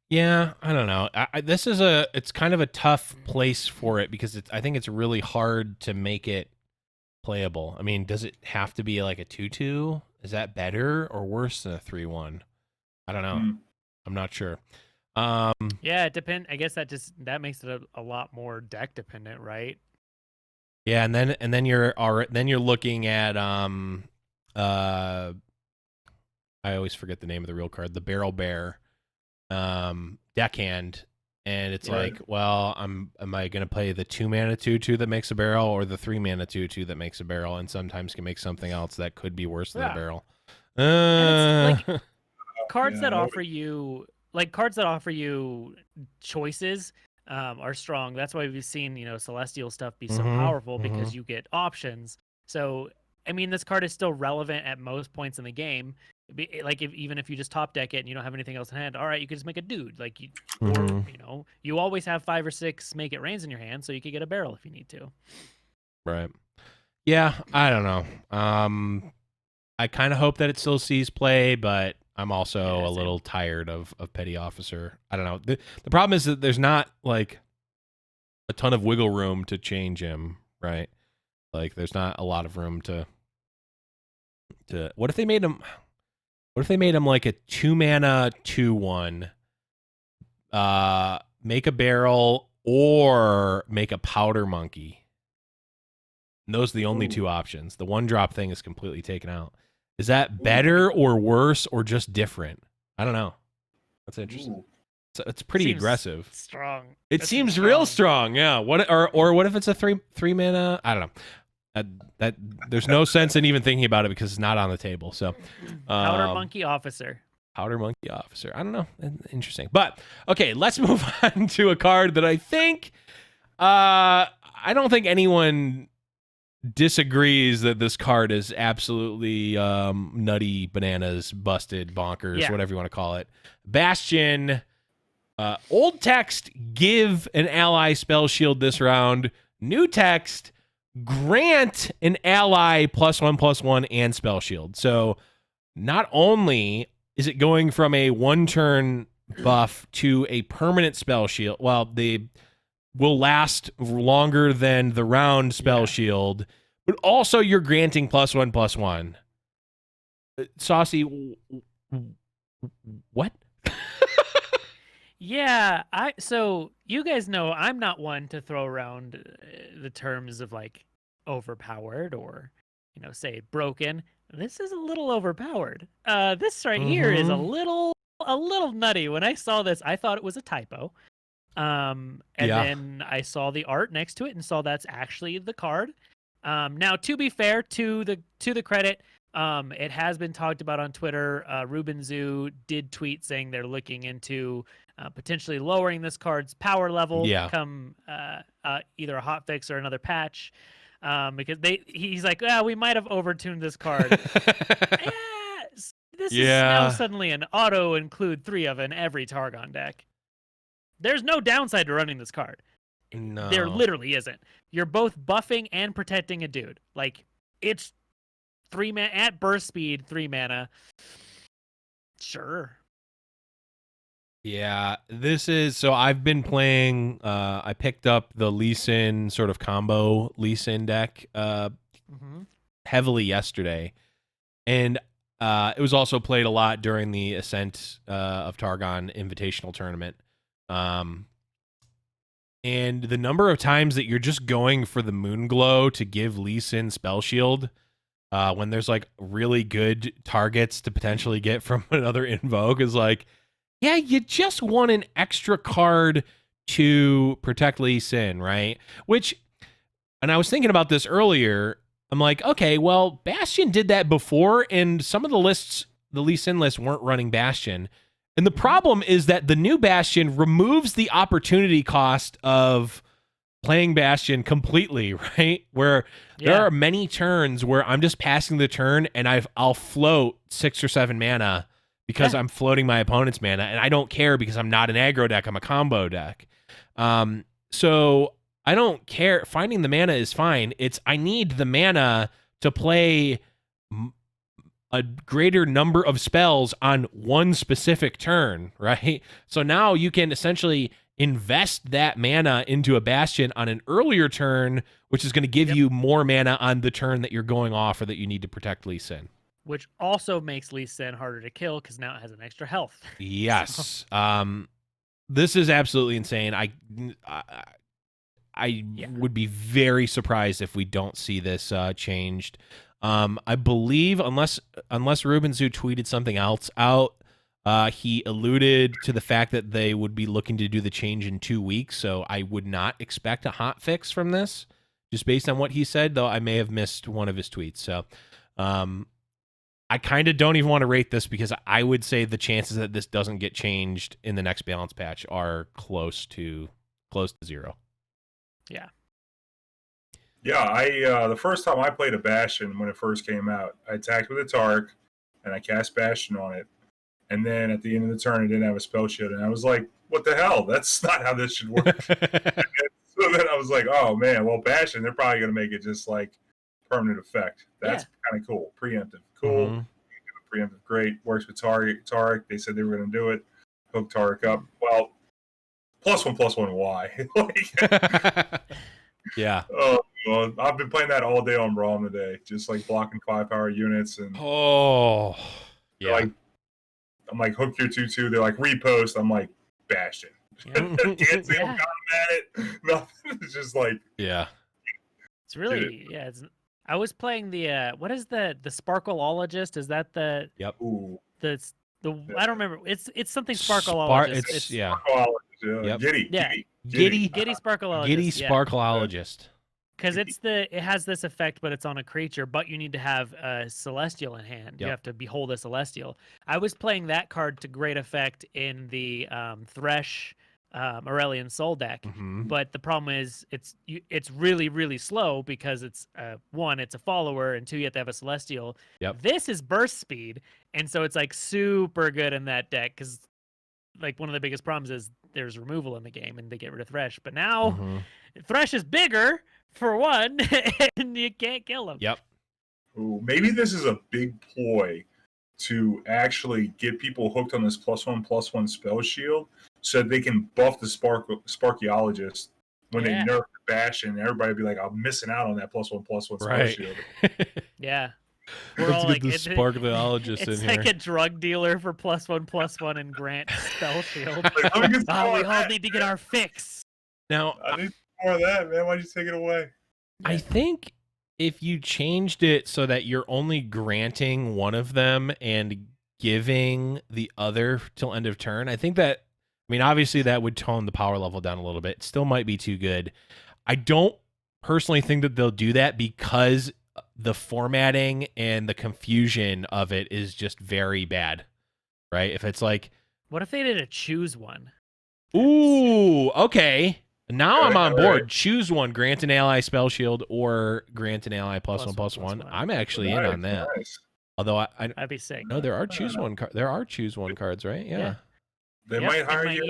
yeah, I don't know. It's kind of a tough place for it because I think it's really hard to make it playable. I mean, does it have to be like a 2/2? Is that better or worse than a 3/1? I don't know. I'm not sure. Yeah, it depends. I guess that makes it a lot more deck dependent, right? Yeah, and then you're looking at I always forget the name of the real card, the Barrel Bear deckhand, and it's like, well, am I gonna play the 2-mana 2/2 that makes a barrel, or the 3-mana 2/2 that makes a barrel, and sometimes can make something else that could be worse than a barrel. And it's like cards that offer you choices are strong. That's why we've seen, Celestial stuff be so powerful because you get options. So, I mean, this card is still relevant at most points in the game. Like, even if you just top deck it and you don't have anything else in hand, all right, you can just make a dude. Like, you always have 5 or 6 Make It Rains in your hand, so you could get a barrel if you need to. Right. Yeah, I don't know. I kind of hope that it still sees play, but I'm also a little tired of Petty Officer. I don't know. The problem is that there's not like a ton of wiggle room to change him, right? Like there's not a lot of room to what if they made him like a 2-mana 2/1 make a barrel or make a powder monkey? And those are the only 2 options. The 1-drop thing is completely taken out. Is that better or worse or just different? I don't know. That's interesting. So it's pretty aggressive. Strong. It seems real strong. Yeah. What or what if it's a 3-mana? I don't know. That there's no sense in even thinking about it because it's not on the table. So Powder Monkey Officer. Powder Monkey Officer. I don't know. Interesting. But okay, let's move on to a card that I think I don't think anyone disagrees that this card is absolutely nutty, bananas, busted, bonkers, whatever you want to call it. Bastion, old text, give an ally spell shield this round. New text, grant an ally +1/+1 and spell shield. So not only is it going from a 1-turn buff to a permanent spell shield, well, they will last longer than the round spell shield, but also you're granting +1/+1. Saucy, what? Yeah, so you guys know I'm not one to throw around the terms of like overpowered or say broken. This is a little overpowered. This right here is a little nutty. When I saw this, I thought it was a typo. And then I saw the art next to it and saw that's actually the card. Now, to be fair, to the credit, it has been talked about on Twitter. Ruben Zoo did tweet saying they're looking into potentially lowering this card's power level come either a hotfix or another patch, because he's like, we might have overtuned this card. This is now suddenly an auto include 3 of in every Targon deck. There's no downside to running this card. No. There literally isn't. You're both buffing and protecting a dude. Like, it's 3 mana at burst speed, 3 mana. Sure. Yeah, this is so I've been playing I picked up the Lee Sin sort of combo Lee Sin deck heavily yesterday. And it was also played a lot during the Ascent of Targon Invitational Tournament. and the number of times that you're just going for the Moon Glow to give Lee Sin Spell Shield when there's like really good targets to potentially get from another Invoke is like, yeah, you just want an extra card to protect Lee Sin, right? Which, and I was thinking about this earlier, I'm like, okay, well, Bastion did that before, and some of the lists, the Lee Sin lists, weren't running Bastion. And the problem is that the new Bastion removes the opportunity cost of playing Bastion completely, right? Where there are many turns where I'm just passing the turn and I'll float 6 or 7 mana because I'm floating my opponent's mana, and I don't care because I'm not an aggro deck, I'm a combo deck. So I don't care. Finding the mana is fine. I need the mana to play a greater number of spells on one specific turn, right? So now you can essentially invest that mana into a Bastion on an earlier turn, which is going to give you more mana on the turn that you're going off or that you need to protect Lee Sin. Which also makes Lee Sin harder to kill because now it has an extra health. Yes. This is absolutely insane. I would be very surprised if we don't see this changed. I believe, unless Rubenzu tweeted something else out, he alluded to the fact that they would be looking to do the change in 2 weeks, so I would not expect a hot fix from this, just based on what he said, though I may have missed one of his tweets. So I kind of don't even want to rate this because I would say the chances that this doesn't get changed in the next balance patch are close to 0. Yeah. Yeah, the first time I played a Bastion when it first came out, I attacked with a Tark, and I cast Bastion on it. And then at the end of the turn, it didn't have a spell shield. And I was like, what the hell? That's not how this should work. So then I was like, oh, man, well, Bastion, they're probably going to make it just like permanent effect. That's kind of cool. Preemptive. Cool. Mm-hmm. Preemptive, great. Works with Tarek. They said they were going to do it. Hook Tarek up. Well, +1/+1, why? Yeah. Oh, well, I've been playing that all day on Braum today, just like blocking 5-power units. And yeah. I'm like, hook your 2/2. They're like, repost. I'm like, Bastion. Can't see them at it. Nothing. It's just like, it's really, I was playing the what is the Sparkleologist? Is that the Ooh. I don't remember. It's something Sparkleologist. It's Sparkleologist. Giddy Sparkleologist. Giddy Sparkleologist. Because it has this effect, but it's on a creature, but you need to have a Celestial in hand. You have to behold a Celestial. I was playing that card to great effect in the Thresh Aurelian Soul deck, but the problem is it's really, really slow because it's one, it's a follower, and two, you have to have a Celestial. This is burst speed, and so it's like super good in that deck because like one of the biggest problems is there's removal in the game and they get rid of Thresh, but now Thresh is bigger for one, and you can't kill him. Ooh, maybe this is a big ploy to actually get people hooked on this +1/+1 spell shield so that they can buff the Sparkyologist when they nerf the Bastion. Everybody be like, I'm missing out on that +1/+1 spell shield. We're all like, the Sparkyologist in here. It's like a drug dealer for +1/+1 and grant spell shield. Like, we all need to get our fix. Now, I need more of that, man. Why'd you take it away? I think if you changed it so that you're only granting one of them and giving the other till end of turn, I think that, I mean, obviously that would tone the power level down a little bit. It still might be too good. I don't personally think that they'll do that because the formatting and the confusion of it is just very bad, right? If it's like, what if they did a choose one? Ooh, okay. Now I'm on board. Choose one, grant an ally spell shield or grant an ally +1/+1. I'm actually in on that. Nice. Although I'd be sick. No, there are choose one cards, right? Yeah. They might hire my you.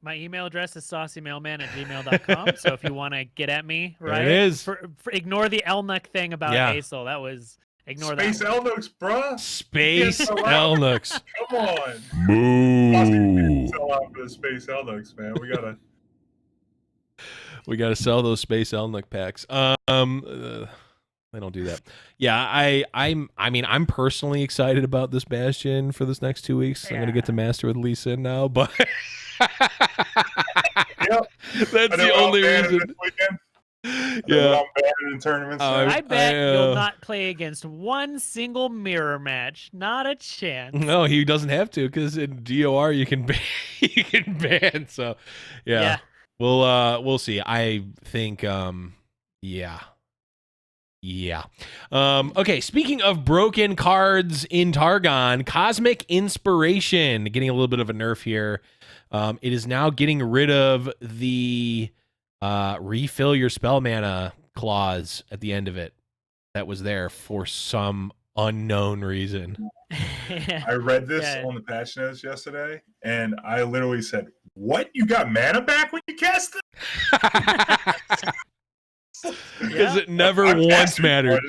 My email address is saucymailman@gmail.com. So if you want to get at me, right? It is. Ignore the Elnuck thing about Aesol. That was ignore Space that. Elnucks, bruh. Space Elnucks. Come on. Moo. Sell out for the Space Elnucks, man. We gotta sell those Space Elnuck packs. They don't do that. Yeah, I'm personally excited about this Bastion for this next 2 weeks. I'm gonna get to master with Lee Sin now, but Yep. That's the only reason. Yeah, I'm banned in tournaments. I bet you'll not play against one single mirror match. Not a chance. No, he doesn't have to because in DOR you can ban. You can ban. So, yeah. We'll see. I think, yeah. Okay, speaking of broken cards in Targon, Cosmic Inspiration getting a little bit of a nerf here. It is now getting rid of the refill your spell mana clause at the end of it that was there for some unknown reason. I read this on the patch notes yesterday, and I literally said, "What? You got mana back when you cast it?" Because it never once mattered.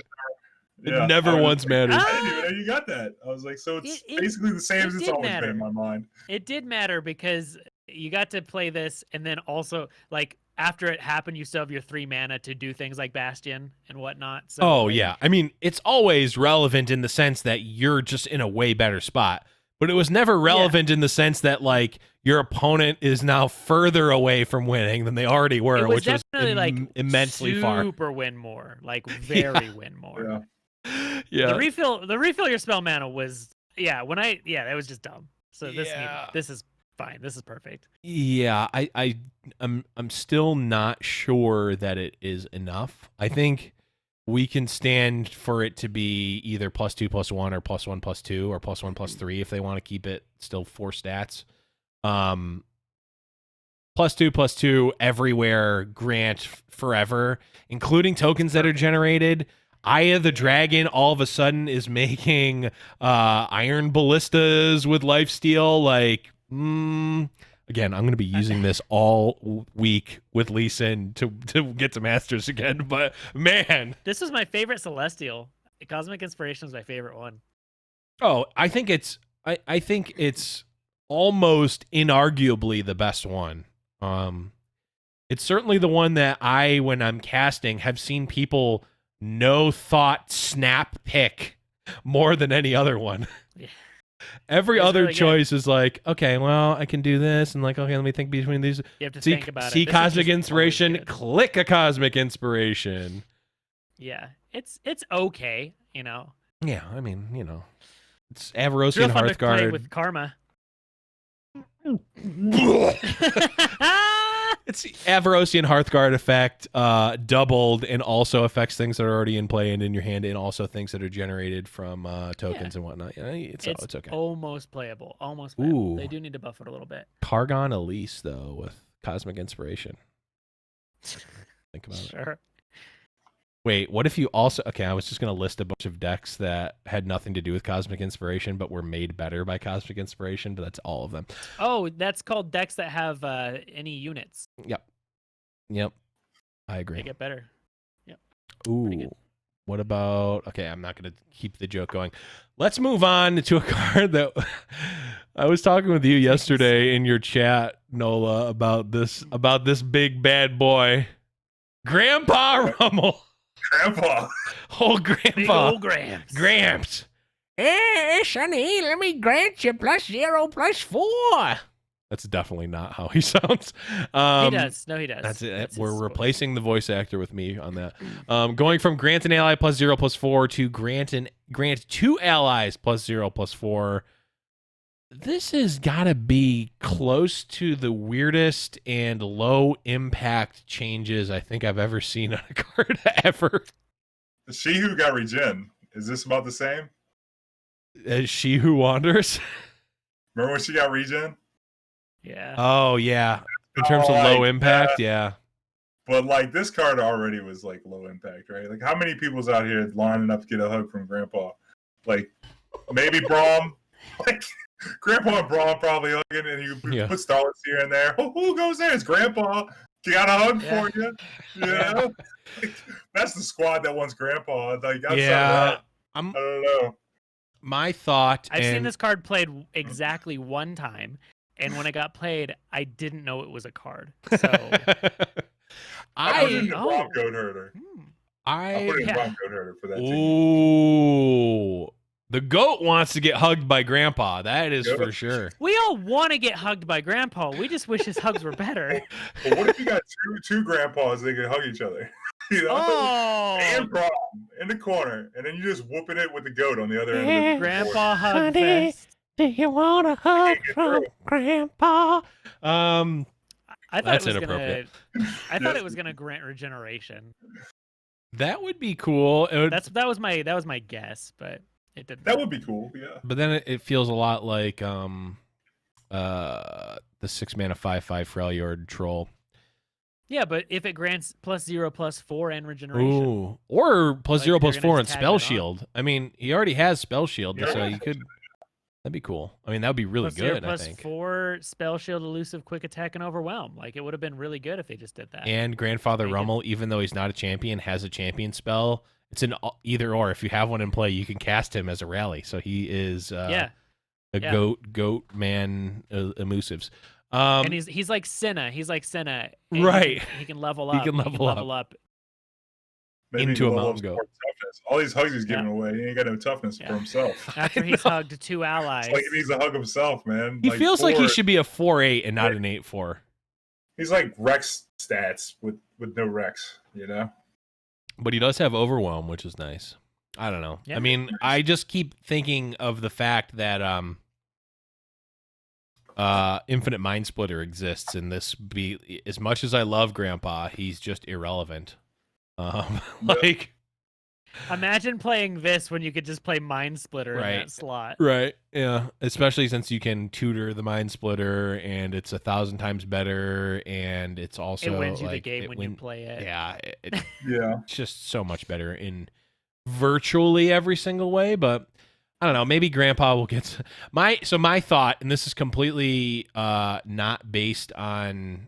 It never once mattered. I didn't even know you got that. I was like, so it's basically the same as it's always been in my mind. It did matter because you got to play this, and then also, like, after it happened, you still have your 3 mana to do things like Bastion and whatnot. So, yeah. I mean, it's always relevant in the sense that you're just in a way better spot. But it was never relevant in the sense that, like, your opponent is now further away from winning than they already were, which was like immensely far. Super win more, like very win more. Yeah. The refill your spell mana was that was just dumb. So this is fine. This is perfect. Yeah, I'm still not sure that it is enough. I think we can stand for it to be either +2/+1 or +1/+2 or +1/+3 if they want to keep it still 4 stats. +2/+2 everywhere, grant forever, including tokens that are generated. Eye of the Dragon all of a sudden is making iron ballistas with lifesteal. Like, again, I'm going to be using this all week with Lee Sin to get to Masters again. But man, this was my favorite Celestial. Cosmic Inspiration is my favorite one. Oh, I think it's almost inarguably the best one. It's certainly the one that when I'm casting, have seen people no thought snap pick more than any other one. Yeah. Every other really choice is like, okay, well, I can do this, and like, okay, let me think between these. You have to think about it. See Cosmic Inspiration, click a Cosmic Inspiration. Yeah, it's okay, you know. Yeah, I mean, you know, it's Avarosian Hearthguard with Karma. It's Avarosian Hearthguard effect doubled, and also affects things that are already in play and in your hand, and also things that are generated from tokens and whatnot. Yeah, it's okay. Almost playable. Almost playable. Ooh. They do need to buff it a little bit. Targon Elise, though, with Cosmic Inspiration. Think about it. Sure. Wait, what if you also... Okay, I was just going to list a bunch of decks that had nothing to do with Cosmic Inspiration, but were made better by Cosmic Inspiration, but that's all of them. Oh, that's called decks that have any units. Yep. I agree. They get better. Yep. Ooh. What about... Okay, I'm not going to keep the joke going. Let's move on to a card that... I was talking with you yesterday in your chat, Nola, about this big bad boy. Grandpa Rummel. Grandpa. Old Grandpa. Big old Gramps. Gramps. Hey, Sonny, let me grant you +0/+4. That's definitely not how he sounds. He does. No, he does. That's it. We're replacing the voice actor with me on that. Going from grant an ally +0/+4 to grant 2 allies +0/+4. This has got to be close to the weirdest and low impact changes I think I've ever seen on a card ever. She Who got regen. Is this about the same? As She Who Wanders? Remember when she got regen? Yeah. Oh, yeah. In terms of low impact, yeah. But like this card already was like low impact, right? Like how many people's out here lining up to get a hug from Grandpa? Like maybe Braum. Like Grandpa and Braun probably hugging, and you put Starlets here and there. Who goes there? It's Grandpa. He got a hug for you. Yeah. That's the squad that wants Grandpa. Like, outside of that, I don't know. My thought... I've seen this card played exactly one time, and when it got played, I didn't know it was a card. So I put it in the Braum Goat Herder. I put it in Braum Goat Herder for that team. Ooh. The goat wants to get hugged by Grandpa. That is for Goat. sure. We all want to get hugged by Grandpa. We just wish his hugs were better. But what if you got two grandpas that can hug each other? You know? Oh, And Prom in the corner, and then you just whooping it with the goat on the other end of the Grandpa hug Honey, fest. do you want a hug from Grandpa? I thought That's it was inappropriate. I thought it was gonna grant regeneration. That would be cool. It would, That was my guess, but it didn't. That would be cool, yeah. but then it feels a lot like the 6-mana 5/5 Freljord troll. Yeah, but if it grants +0/+4 and regeneration, Ooh, or Like, +0/+4 you're gonna and just tag spell it on. shield. I mean, he already has spell shield, Yeah. so you could. That'd be cool. I mean, that would be really good. I think. +4 spell shield, elusive, quick attack, and overwhelm. Like it would have been really good if they just did that. And Grandfather Make it- Rummel, even though he's not a champion, has a champion spell. It's an either or. If you have one in play, you can cast him as a rally. So he is yeah, yeah. goat man elusives. And he's like Senna. He's like Senna. and Right. He can level He up. can level up. Maybe Into he a can level mountain up goat. some more toughness. All these hugs he's giving Yeah. away, he ain't got no toughness for Yeah. himself. After he's hugged 2 allies. It's like he needs to hug himself, man. He feels like he 4 should be a 4/8 and not an 8/4. He's like Rex stats with no Rex, you know? But he does have overwhelm, which is nice. I don't know. Yeah. I mean, I just keep thinking of the fact that Infinite Mind Splitter exists, and as much as I love Grandpa, he's just irrelevant. Like, Imagine playing this when you could just play Mind Splitter in Right. that slot. right, yeah. Especially since you can tutor the Mind Splitter, and it's 1,000 times better, and it's also It wins you like, the game when you play it. Yeah, Yeah. it's just so much better in virtually every single way. But I don't know, maybe Grandpa will get my thought, and this is completely not based on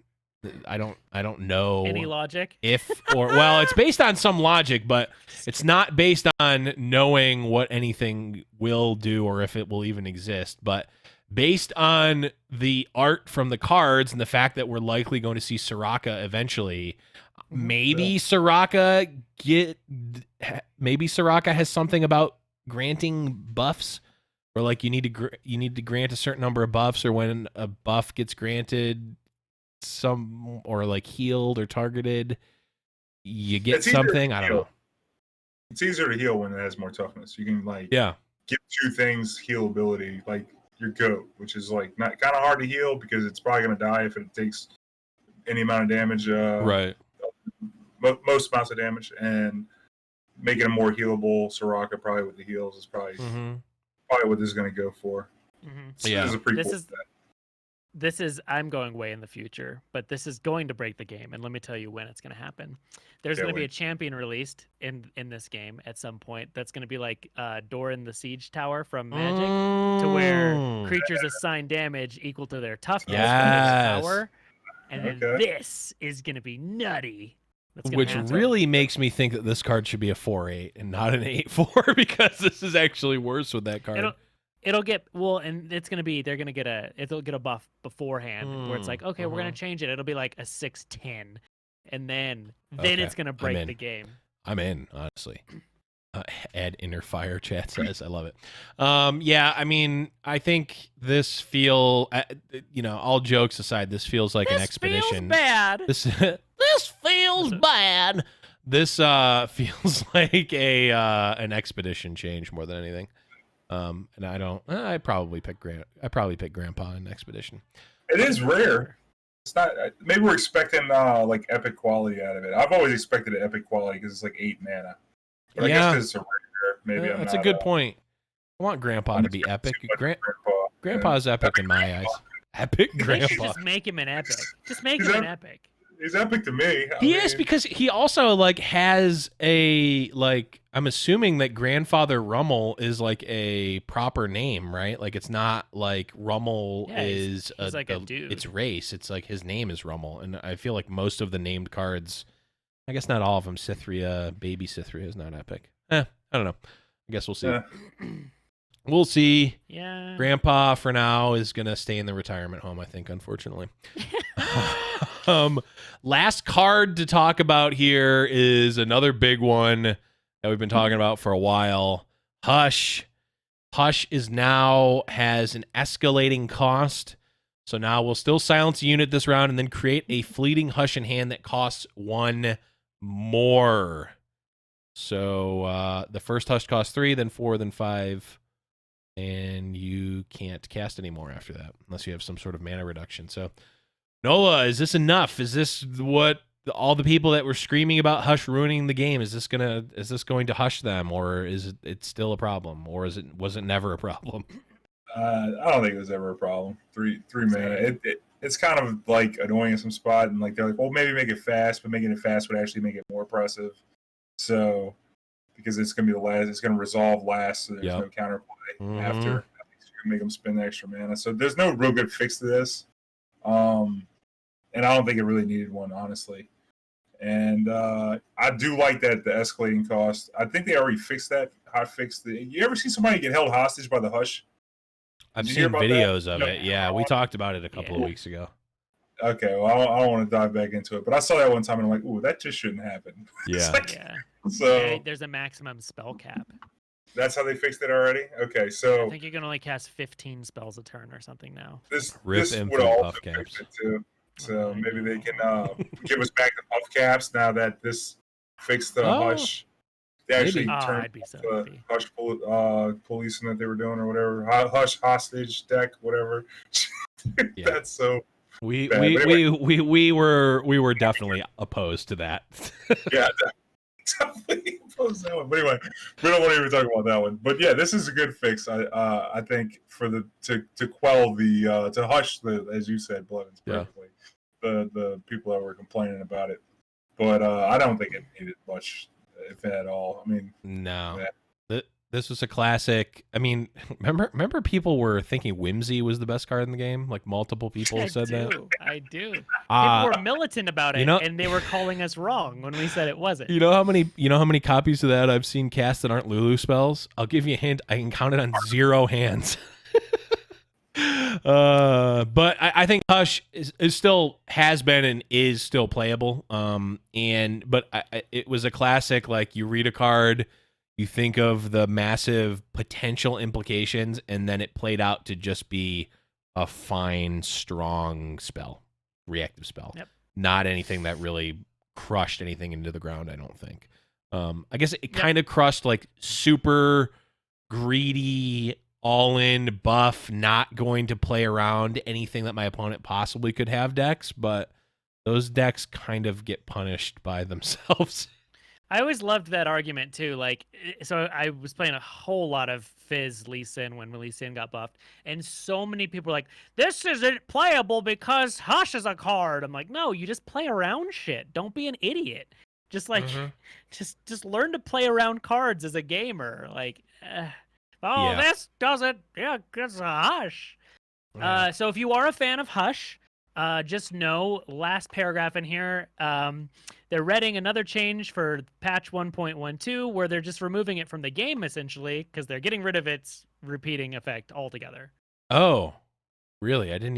I don't know Any logic? if well, it's based on some logic, but it's not based on knowing what anything will do or if it will even exist. But based on the art from the cards and the fact that we're likely going to see Soraka eventually, maybe Soraka has something about granting buffs, or like you need to grant a certain number of buffs, or when a buff gets granted or like healed or targeted, you get It's easier something. to I don't heal. know. It's easier to heal when it has more toughness. You can like Yeah. give 2 things heal ability, like your goat, which is like not kind of hard to heal because it's probably gonna die if it takes any amount of damage. Right. Most amounts of damage, and making a more healable Soraka probably with the heals is probably what this is gonna go for. Mhm. Yeah. This is a pretty This cool is- set. This is, I'm going way in the future, but this is going to break the game, and let me tell you when it's going to happen. There's Can't going to be wait. a champion released in this game at some point that's going to be like Doran the Siege Tower from Magic, to where creatures assign damage equal to their toughness from Yes. this tower, and then Okay. this is going to be nutty. That's gonna Which happen. really makes me think that this card should be a 4/8 and not an 8/4 because this is actually worse with that card. It'll get and it's gonna be it'll get a buff beforehand where it's like, okay, we're gonna change it. It'll be like a 6/10, and then Okay, it's gonna I'm break in. the game. I'm in, honestly. Add inner fire, chat says. I love it. Yeah, I mean, I think this all jokes aside, this feels like an expedition. Feels bad. This feels bad. This feels like an expedition change more than anything. And I'd probably pick Grandpa in expedition. It is rare. It's not. Maybe we're expecting like epic quality out of it. I've always expected an epic quality because it's like 8 mana. But I guess because it's a rare, maybe That's a good point. I want Grandpa to be epic. Grandpa's epic in my eyes. Epic They should Grandpa. just make him an epic. Just make He's him an ep- epic. He's epic to me. He is, because he also like has a I'm assuming that Grandfather Rummel is like a proper name, right? Like it's not like Rummel Yeah, is he's like a dude. It's race. It's like his name is Rummel, and I feel like most of the named cards, I guess not all of them. Cythria, baby Cythria is not epic. I don't know. I guess we'll see. Yeah. We'll see. Yeah. Grandpa for now is gonna stay in the retirement home, I think, unfortunately. Last card to talk about here is another big one that we've been talking about for a while. Hush. Hush is now has an escalating cost. So now we'll still silence a unit this round and then create a fleeting Hush in hand that costs 1 more. So the first Hush costs 3, then 4, then 5. And you can't cast anymore after that unless you have some sort of mana reduction. So, Nola, is this enough? Is this what all the people that were screaming about Hush ruining the game, is this going to hush them, or is it still a problem, or was it never a problem? I don't think it was ever a problem. Three mana. It's kind of like annoying in some spot, and like they're like, well, maybe make it fast, but making it fast would actually make it more oppressive. So because it's going to be the last, it's going to resolve last, so there's no counterplay after. You can make them spend the extra mana. So there's no real good fix to this. And I don't think it really needed one, honestly. And I do like that the escalating cost. I think they already fixed that. You ever see somebody get held hostage by the Hush? I've seen videos of it. Yeah, we talked about it a couple of weeks ago. Okay, well, I don't want to dive back into it, but I saw that one time and I'm like, ooh, that just shouldn't happen. Yeah. So there's a maximum spell cap. That's how they fixed it already? Okay, so I think you can only cast 15 spells a turn or something now. This would also fix it too. So maybe they can give us back the puff caps now that this fixed the Hush. They actually turned the Hush policing that they were doing or whatever. Hush hostage deck, whatever. That's so we anyway. we were definitely opposed to that. Yeah, definitely opposed to that one. But anyway, we don't want to even talk about that one. But yeah, this is a good fix. I think for to quell the to hush the, as you said, Blevins, perfectly. The people that were complaining about it. But I don't think it needed much, if at all. I mean, no. This was a classic. I mean, remember people were thinking Whimsy was the best card in the game? Like multiple people said that. I do. People were militant about it, and they were calling us wrong when we said it wasn't. You know how many copies of that I've seen cast that aren't Lulu spells? I'll give you a hint. I can count it on 0 hands. But I think Hush is still has been and is still playable. But it was a classic. Like you read a card, you think of the massive potential implications, and then it played out to just be a fine, strong spell, reactive spell. Yep. Not anything that really crushed anything into the ground, I don't think. I guess it kind of crushed like super greedy, all-in buff, not going to play around anything that my opponent possibly could have decks, but those decks kind of get punished by themselves. I always loved that argument too. Like, so I was playing a whole lot of Fizz Lee Sin when Lee Sin got buffed, and so many people were like, "This isn't playable because Hush is a card." I'm like, "No, you just play around shit. Don't be an idiot. Just like, just learn to play around cards as a gamer. Like, this doesn't. Yeah, it's a Hush." So if you are a fan of Hush, just know, last paragraph in here, they're readying another change for patch 1.12 where they're just removing it from the game, essentially, because they're getting rid of its repeating effect altogether. Oh, really? I did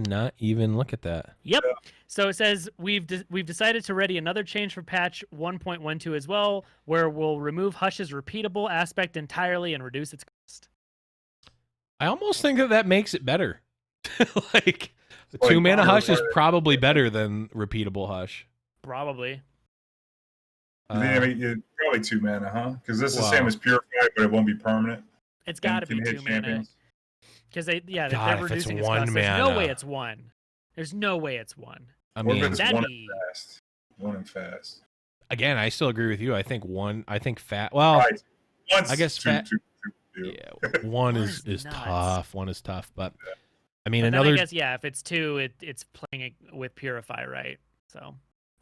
not even look at that. Yep. So it says we've decided to ready another change for patch 1.12 as well, where we'll remove Hush's repeatable aspect entirely and reduce its cost. I almost think that makes it better. Like, the 2 mana Hush is probably better than repeatable Hush. Probably. Probably 2 mana, huh? Because this is the same as Purify, but it won't be permanent. It's got to be 2 mana. Because they're reducing its one cost. mana. There's no way it's 1. There's no way it's 1. I mean, it's 1 and fast. 1 and fast. Again, I still agree with you. I think 1. I think fat. Well, I guess fat. Yeah, 1 is tough. 1 is tough, but. I mean, I guess, if it's 2, it's playing it with Purify, right? So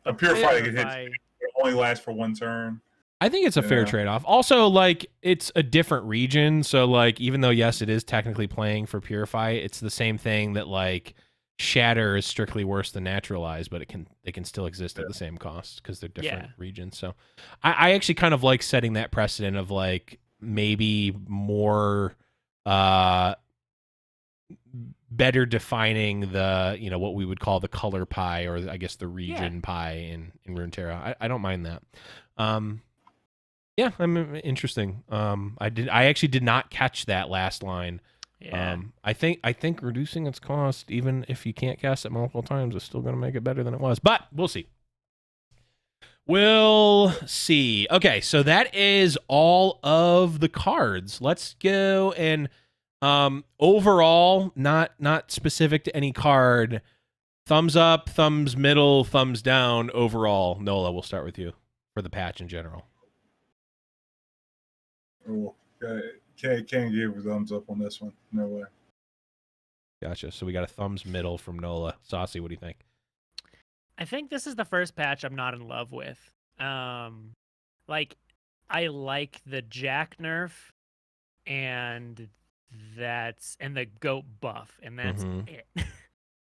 a Purify it only lasts for 1 turn. I think it's a fair trade-off. Also, like, it's a different region, so like, even though yes, it is technically playing for Purify, it's the same thing that like Shatter is strictly worse than Naturalize, but they can still exist at the same cost because they're different regions. So I actually kind of like setting that precedent of like maybe more better defining the, what we would call the color pie, or I guess the region pie in Runeterra. I don't mind that. Yeah, I'm interesting. I actually did not catch that last line. Yeah. I think reducing its cost, even if you can't cast it multiple times, is still going to make it better than it was. But we'll see. We'll see. Okay, so that is all of the cards. Let's go and overall, not specific to any card. Thumbs up, thumbs middle, thumbs down overall. Nola, we'll start with you for the patch in general. Oh, can't give a thumbs up on this one. No way. Gotcha. So we got a thumbs middle from Nola. Saucy, what do you think? I think this is the first patch I'm not in love with. Like, I like the Jack nerf and the goat buff, and that's it.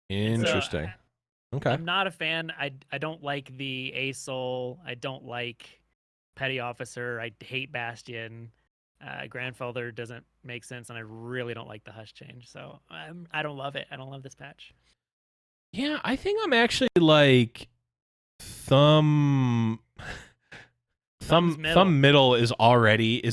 Interesting. Okay. I'm not a fan. I don't like the A-Soul. I don't like Petty Officer. I hate Bastion. Grandfather doesn't make sense, and I really don't like the Hush change. So I don't love it. I don't love this patch. Yeah, I think I'm actually like thumb middle is already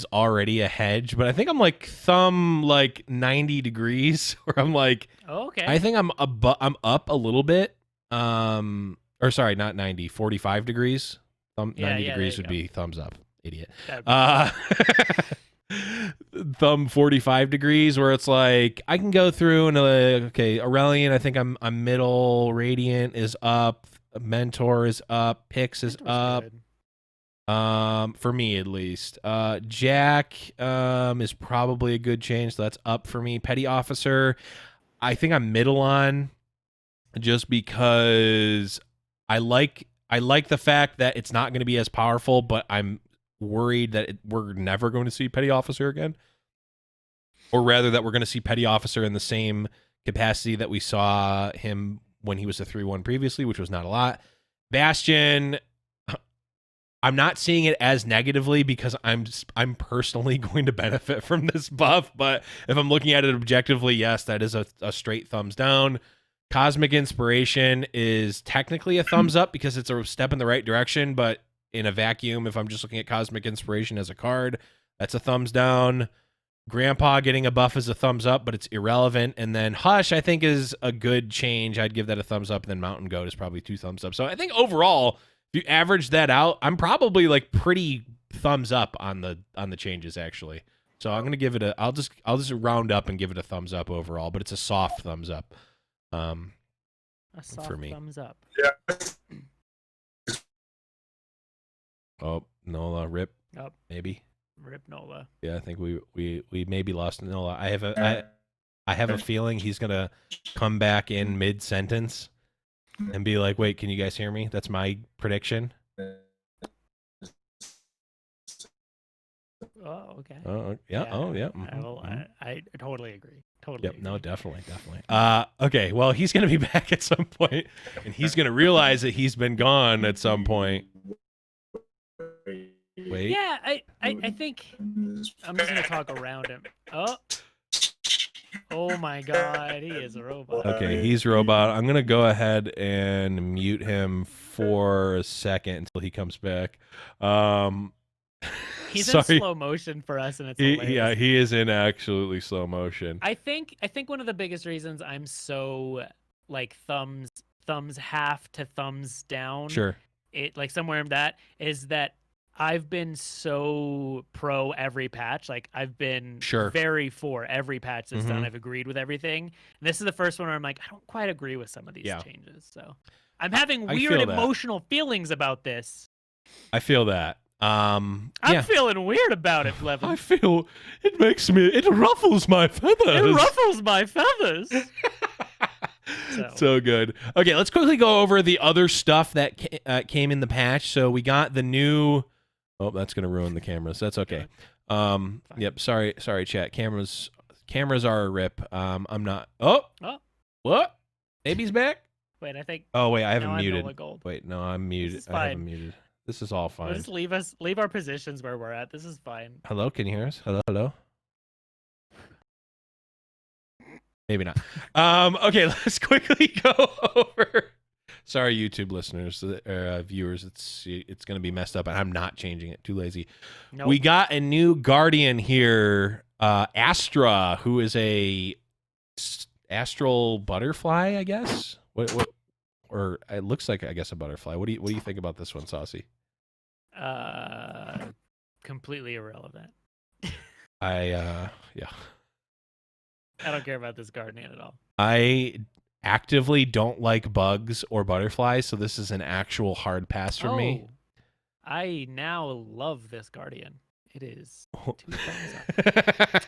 a hedge, but I think I'm like thumb like 90 degrees, where I'm like, oh, okay. I think I'm up a little bit. Or sorry, not 90, 45 degrees. 90 degrees would be thumbs up, idiot. Thumb 45 degrees, where it's like I can go through and okay, Aurelian, I think I'm middle, Radiant is up, Mentor is up, Pix is up. Good. For me at least. Jack is probably a good change, so that's up for me. Petty Officer, I think I'm middle on, just because I like the fact that it's not going to be as powerful, but I'm worried that we're never going to see Petty Officer again, or rather that we're going to see Petty Officer in the same capacity that we saw him when he was a 3-1 previously, which was not a lot. Bastion, I'm not seeing it as negatively because I'm personally going to benefit from this buff, but if I'm looking at it objectively, yes, that is a straight thumbs down. Cosmic Inspiration is technically a thumbs up because it's a step in the right direction, but in a vacuum, if I'm just looking at Cosmic Inspiration as a card, that's a thumbs down. Grandpa getting a buff is a thumbs up, but it's irrelevant. And then Hush, I think, is a good change. I'd give that a thumbs up. And then Mountain Goat is probably 2 thumbs up. So I think overall, if you average that out, I'm probably like pretty thumbs up on the changes, actually. So I'm gonna give it I'll just round up and give it a thumbs up overall, but it's a soft thumbs up. A soft for me. thumbs up. Yeah. Oh, Nola, rip. Up. Maybe. Rip Nola. Yeah, I think we maybe lost Nola. I have a feeling he's gonna come back in mid-sentence and be like, "Wait, can you guys hear me?" That's my prediction. Oh, okay. Oh, yeah. Oh, yeah. I totally agree. Totally. Yep. Agree. No, definitely. Okay. Well, he's gonna be back at some point, and he's gonna realize that he's been gone at some point. Wait. Yeah, I think I'm just gonna talk around him. Oh my God, he is a robot. Okay, he's a robot. I'm gonna go ahead and mute him for a second until he comes back. He's in slow motion for us, and it's hilarious. Yeah, he is in absolutely slow motion. I think one of the biggest reasons I'm so like thumbs half to thumbs down. Sure. It like somewhere in that is that I've been so pro every patch. Like I've been very for every patch that's done. I've agreed with everything. And this is the first one where I'm like, I don't quite agree with some of these changes. So I'm having weird emotional feelings about this. I feel that. I'm feeling weird about it, Levin. I feel it ruffles my feathers. It ruffles my feathers. So good. Okay, let's quickly go over the other stuff that came in the patch. So we got the new. Oh, that's gonna ruin the cameras. That's okay. Yep. Sorry, chat. Cameras are a rip. I'm not. Oh. What? Baby's back. Wait, I think. Oh wait, I have him muted. Nolagold. Wait, no, I'm muted. I have him muted. This is all fine. Just leave our positions where we're at. This is fine. Hello, can you hear us? Hello. Maybe not. Okay, let's quickly go over Sorry, YouTube listeners, viewers. It's going to be messed up, and I'm not changing it. Too lazy. Nope. We got a new Guardian here, Astra, who is a Astral Butterfly, I guess. What? Or it looks like, I guess, a butterfly. What do you think about this one, Saucy? Completely irrelevant. Yeah. I don't care about this Guardian at all. I actively don't like bugs or butterflies, so this is an actual hard pass for me. I now love this Guardian. It is 2 thumbs up.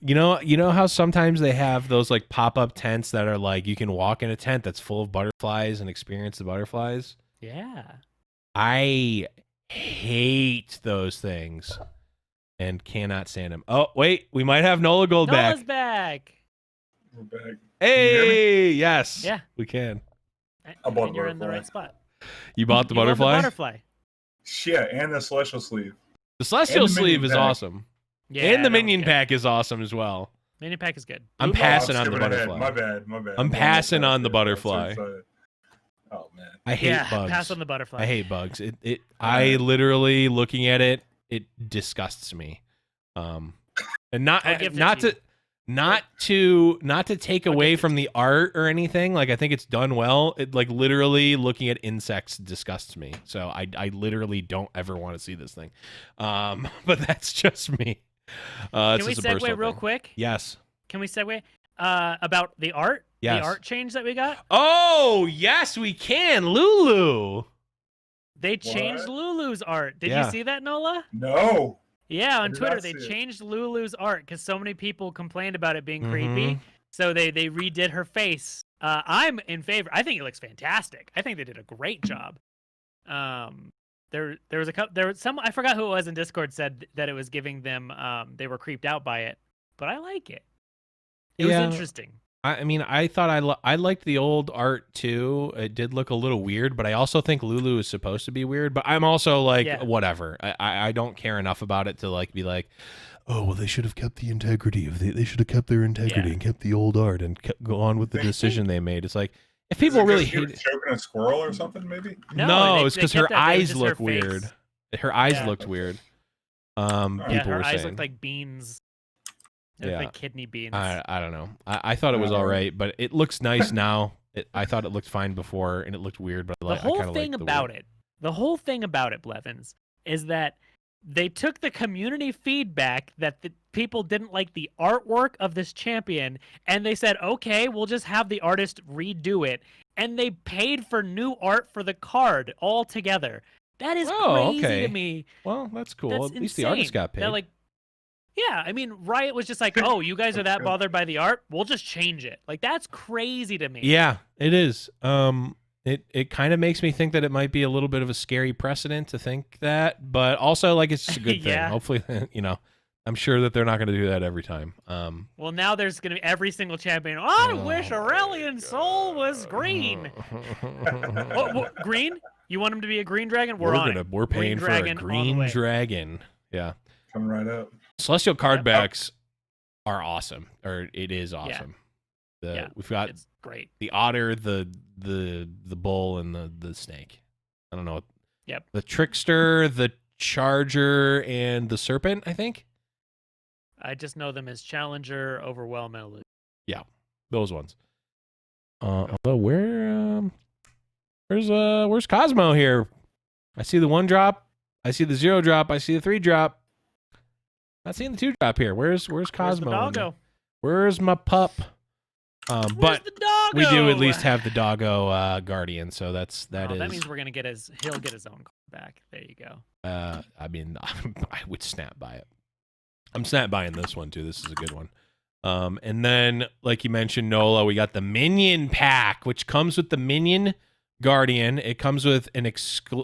You know how sometimes they have those like pop-up tents that are like you can walk in a tent that's full of butterflies and experience the butterflies? Yeah. I hate those things and cannot stand them. Oh, wait, we might have Nolagold back. Nola's back. We're back. Hey, yes. Yeah. We can. I bought And the you're in the butterfly. right spot. You bought the You love butterfly? the butterfly. Yeah, and the celestial sleeve. The Celestial And the Sleeve Minion is Pack. awesome. Yeah, and the that one's Minion good. Pack is awesome as well. Minion Pack is good. I'm Blue passing I'm on the skipping ahead. butterfly. My bad. I'm passing on the butterfly. Oh man. I hate Yeah, bugs. pass on the butterfly. I hate bugs. I literally looking at it, it disgusts me. And not I'll give it not to to take away from the art or anything. Like I think it's done well. It like literally looking at insects disgusts me. So I literally don't ever want to see this thing. But that's just me. Can we segue real quick? Yes. Can we segue about the art? Yes. The art change that we got? Oh, yes, we can. Lulu. They changed What? Lulu's art. Did Yeah. you see that, Nola? No. Yeah, on did Twitter not they see it. changed Lulu's art because so many people complained about it being Mhm. creepy. So they redid her face. I'm in favor. I think it looks fantastic. I think they did a great job. There was some I forgot who it was in Discord said that it was giving them they were creeped out by it, but I like it. It was interesting. I mean, I thought I liked the old art too. It did look a little weird, but I also think Lulu is supposed to be weird. But I'm also like, Yeah. whatever. I don't care enough about it to like be like, oh well, they should have kept the integrity of they should have kept their integrity Yeah. and kept the old art and go on with the decision they made. It's like if Is people it really because she hate was it. choking a squirrel or something, maybe? No, It's they because kept her that. It was eyes just look her weird. face. Her eyes Yeah. looked weird. Yeah, Yeah, People her were eyes saying. looked like beans. They looked Yeah. like kidney beans. I don't know. I thought it was all right, but it looks nice now. I thought it looked fine before, and it looked weird. But The I whole kind of thing about it, Blevins, is that they took the community feedback that the people didn't like the artwork of this champion, and they said, okay, we'll just have the artist redo it. And they paid for new art for the card altogether. That is crazy okay. to me. Well, that's cool. That's At least the artist insane. got paid. They're like, yeah, I mean, Riot was just like, oh, you guys are that bothered by the art? We'll just change it. Like, that's crazy to me. Yeah, it is. It kind of makes me think that it might be a little bit of a scary precedent to think that, but also like it's just a good thing. Yeah. Hopefully, I'm sure that they're not going to do that every time. Well, now there's going to be every single champion. I wish Aurelian Soul was green. Green? You want him to be a green dragon? We're paying for a dragon on the green way. dragon. Yeah. Coming right up. Celestial card backs are awesome, or it is awesome. We've got It's great. the otter, the bull, and the snake. I don't know. Yep. The trickster, the charger, and the serpent, I think. I just know them as Challenger, Overwhelm, and Elude. Yeah, those ones. Although where's Cosmo here? I see the 1 drop. I see the 0 drop. I see the 3 drop. Not seeing the 2 drop here. Where's Cosmo? Where's the doggo? Where's my pup? But Where's the doggo? we do at least have the doggo guardian, so that is. That means we're gonna get he'll get his own card back. There you go. I mean, I would snap by it. I'm snap buying this one too. This is a good one. And then, like you mentioned, Nola, we got the Minion Pack, which comes with the Minion Guardian. It comes with an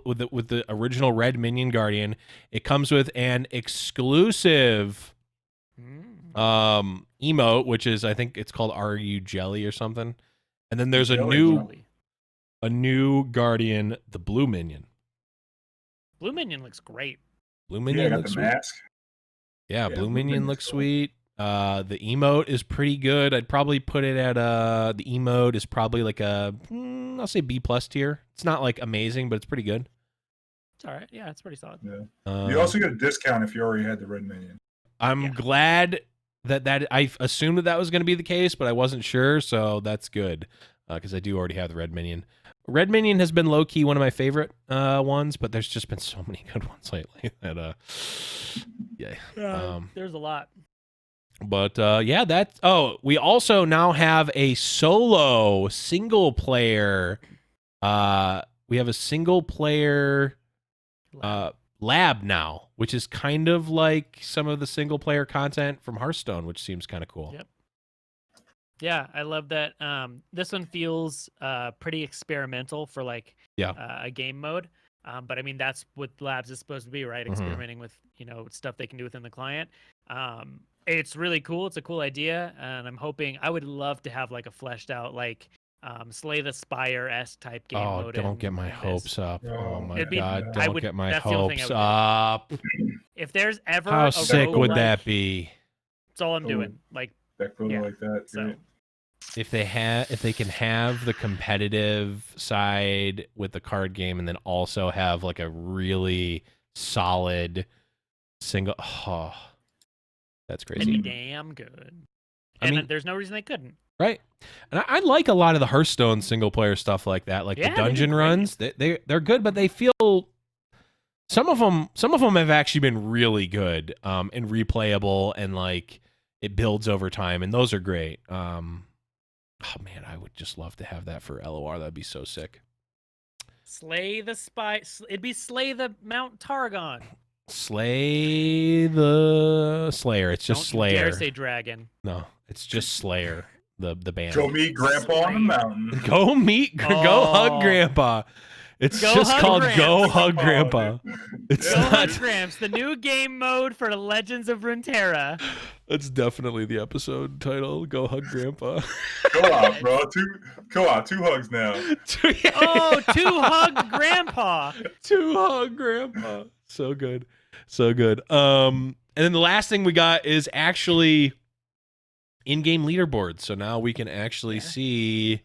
with the original red Minion Guardian. It comes with an exclusive emote, which is, I think it's called Are You Jelly or something. And then there's a new Guardian, the Blue Minion. Blue Minion looks great. Blue Minion got looks the sweet. mask. Yeah, Blue Minion looks cool. sweet. The emote is pretty good. I'd probably put it at the emote is probably like a I'll say B+ tier. It's not like amazing, but it's pretty good. It's all right. Yeah, it's pretty solid. Yeah. You also get a discount if you already had the red minion. I'm glad that I assumed that was going to be the case, but I wasn't sure, so that's good because I do already have the red minion. Red minion has been low key one of my favorite ones, but there's just been so many good ones lately that There's a lot. But yeah, that's we also now have a solo single player. We have a single player lab now, which is kind of like some of the single player content from Hearthstone, which seems kind of cool. Yep. Yeah, I love that. This one feels pretty experimental for like a game mode. But I mean, that's what labs is supposed to be, right? Experimenting with stuff they can do within the client. It's really cool. It's a cool idea, and I'm hoping I would love to have like a fleshed out like Slay the Spire-esque type game mode. Don't get my hopes up. Oh my god, I don't would, get my that's the only thing hopes I would do. up. If there's ever How a sick would roguelike, that be? That's all I'm doing. Like deck builder like that. So, if they can have the competitive side with the card game and then also have like a really solid single, that's crazy. it'd be damn good. I And mean, there's no reason they couldn't. right. And I like a lot of the Hearthstone single player stuff like that, like the dungeon runs. They're good, but they feel some of them have actually been really good and replayable, and like it builds over time, and those are great. Oh man, I would just love to have that for LOR. That'd be so sick. Slay the spy. It'd be Slay the Mount Targon. Slay the Slayer. It's just Don't Slayer. dare say dragon. No, it's just Slayer. The band. Go meet Grandpa on the mountain. Go hug Grandpa. It's Go just hug called Gramps. Go Hug Grandpa. It's Go not. Hug Gramps, the new game mode for Legends of Runeterra. That's definitely the episode title. Go Hug Grandpa. Co-op, bro. Two hugs now. Oh, to hug Grandpa. To hug Grandpa. So good. So good. And then the last thing we got is actually in-game leaderboards. So now we can actually see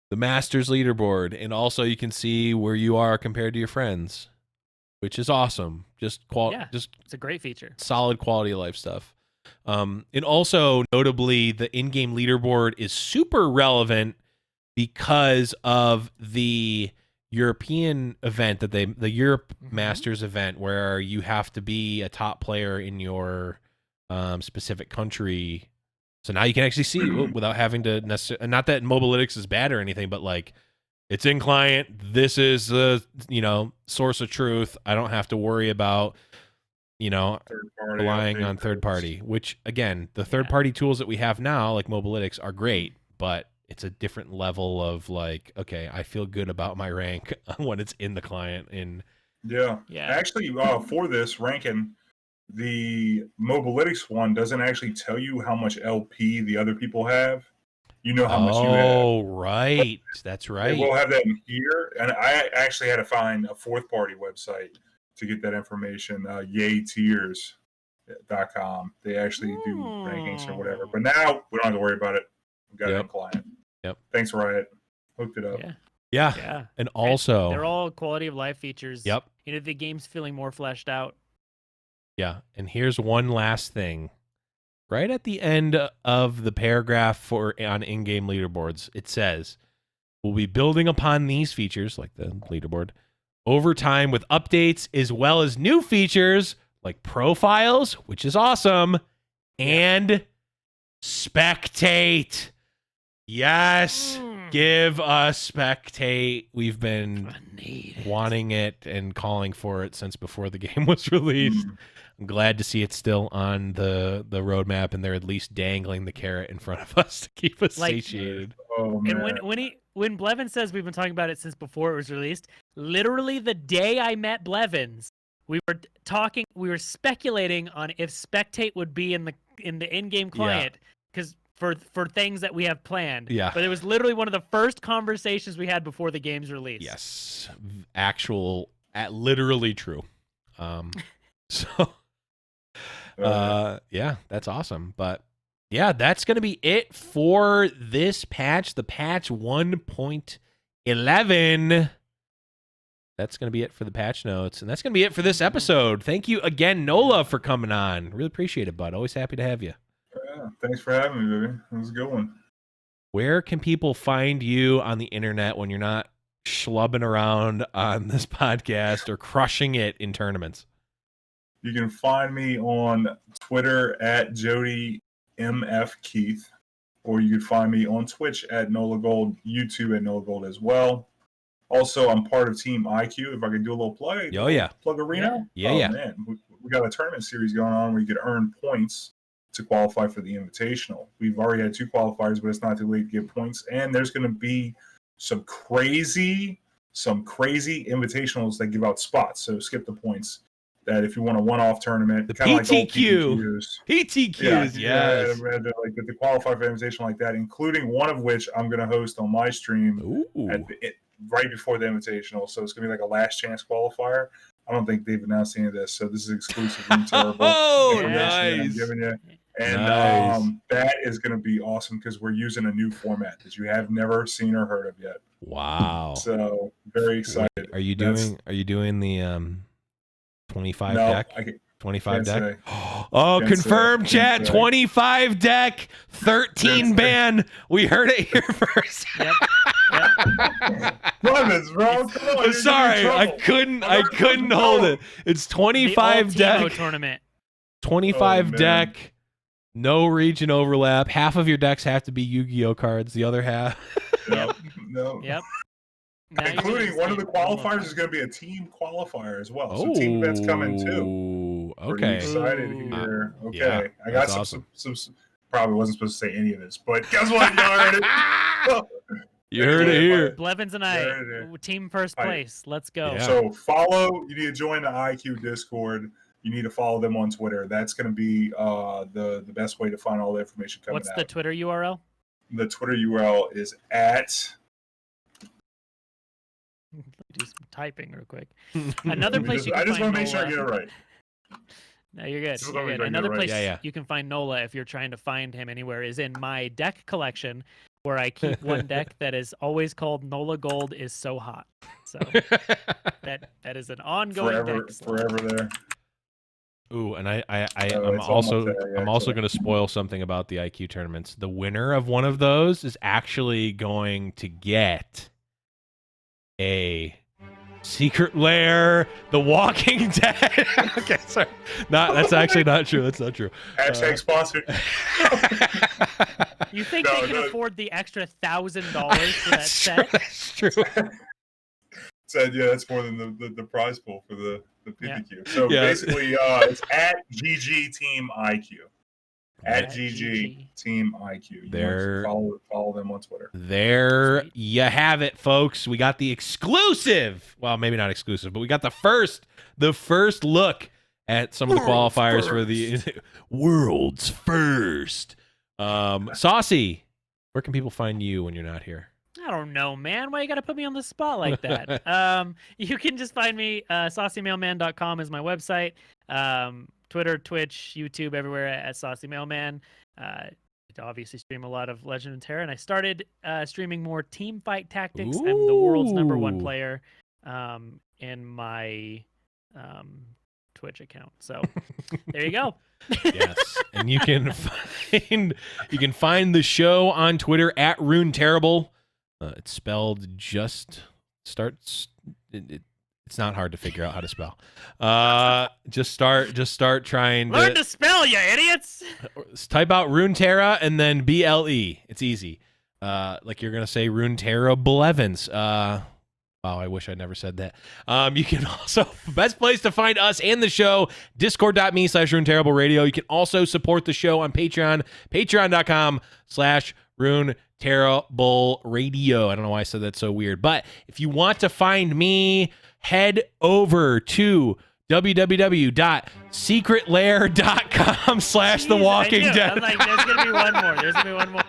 the Masters leaderboard, and also you can see where you are compared to your friends, which is awesome. Just it's a great feature. Solid quality of life stuff. And also notably, the in-game leaderboard is super relevant because of the European event that the Europe Masters event, where you have to be a top player in your specific country. So now you can actually see without having to necessarily, not that Mobalytics is bad or anything, but like it's in client. This is the, source of truth. I don't have to worry about, relying on third party, which again, the third party tools that we have now, like Mobalytics, are great, but it's a different level of like, okay, I feel good about my rank when it's in the client. Yeah. Actually, for this ranking, the Mobalytics one doesn't actually tell you how much LP the other people have. You know how much you have. Oh, right. That's right. We'll have that in here. And I actually had to find a fourth party website to get that information. yaytiers.com. They actually do rankings or whatever. But now we don't have to worry about it. We got it in client. Yep. Thanks, Riot. Hooked it up. Yeah. And also, they're all quality of life features. Yep. The game's feeling more fleshed out. Yeah, and here's one last thing. Right at the end of the paragraph on in-game leaderboards, it says, we'll be building upon these features, like the leaderboard, over time with updates as well as new features like profiles, which is awesome, and spectate. Yes, give us spectate. We've been wanting it and calling for it since before the game was released. I'm glad to see it's still on the roadmap, and they're at least dangling the carrot in front of us to keep us satiated. Oh, man. And when Blevins says we've been talking about it since before it was released, literally the day I met Blevins, we were speculating on if spectate would be in the in-game client, because for things that we have planned. Yeah. But it was literally one of the first conversations we had before the game's release. Yes. Literally true. So Yeah, that's awesome. But yeah, that's going to be it for this patch, the patch 1.11. That's going to be it for the patch notes, and that's going to be it for this episode. Thank you again, Nola, for coming on. Really appreciate it, bud. Always happy to have you. Yeah, thanks for having me, baby. It was a good one. Where can people find you on the internet when you're not schlubbing around on this podcast or crushing it in tournaments? You can find me on Twitter at JodyMFKeith, or you can find me on Twitch at Nolagold, YouTube at Nolagold as well. Also, I'm part of Team IQ. If I could do a little plug, plug Arena. Yeah. Man, we got a tournament series going on where you could earn points to qualify for the Invitational. We've already had 2 qualifiers, but it's not too late to get points. And there's going to be some crazy invitationals that give out spots. So skip the points. That if you want a one-off tournament, the kind of PTQ, like PTQs, yes. Like to qualify for an invitation like that, including one of which I'm going to host on my stream right before the Invitational. So it's going to be like a last chance qualifier. I don't think they've announced any of this, so this is exclusive Runeterrable information I'm giving you. And that is going to be awesome because we're using a new format that you have never seen or heard of yet. Wow! So very excited. Wait, are you doing the 25 deck? 25 deck. Oh, confirmed, chat. 25 deck, 13 ban. We heard it here first. Yep. Clemens, bro. Come on, sorry, I couldn't hold it. It's 25 deck tournament. 25 deck. No region overlap. Half of your decks have to be Yu-Gi-Oh cards. The other half. Yep. Including one of the qualifiers is going to be a team qualifier as well. So team events coming too. Okay. Pretty excited here. Okay. Yeah, I got some probably wasn't supposed to say any of this, but guess what? You heard it. You heard it here. Blevins and I, team first place. Let's go. Yeah. So you need to join the IQ Discord. You need to follow them on Twitter. That's going to be the best way to find all the information coming out. What's the Twitter URL? The Twitter URL is at... Do some typing real quick. Another place you can I just want to find make sure I get it right. No, you're good. Another place you can find Nola if you're trying to find him anywhere is in my deck collection, where I keep one deck that is always called Nolagold is so hot. So that is an ongoing deck. Forever there. Ooh, and I'm also going to spoil something about the IQ tournaments. The winner of one of those is actually going to get a secret lair, The Walking Dead. Okay, sorry. That's actually not true. That's not true. Hashtag sponsored. You think they can afford the extra $1,000 for that set? That's true. Said that's more than the prize pool for the PPQ. Yeah. So basically, it's at GG Team IQ. At GG Team IQ. There, follow them on Twitter. There you have it, folks. We got the exclusive. Well, maybe not exclusive, but we got the first look at some of the qualifiers for the world's first. Saucy, where can people find you when you're not here? I don't know, man. Why you gotta put me on the spot like that? You can just find me. SaucyMailman.com is my website. Twitter, Twitch, YouTube, everywhere at Saucy Mailman. I obviously stream a lot of Legends of Runeterra, and I started streaming more team fight tactics. Ooh. I'm the world's #1 player in my Twitch account. So there you go. Yes, and you can find the show on Twitter at Runeterrable. It's spelled it's not hard to figure out how to spell. Just start trying to learn to spell, you idiots. Type out Runeterra and then BLE. It's easy. Like you're gonna say Runeterrable Evans. Wow, I wish I never said that. You can also, best place to find us and the show, discord.me/Runeterrable Radio. You can also support the show on Patreon, patreon.com/Runeterrable Radio. I don't know why I said that so weird, but if you want to find me, head over to www.secretlair.com/The Walking Dead. I'm like, there's gonna be one more.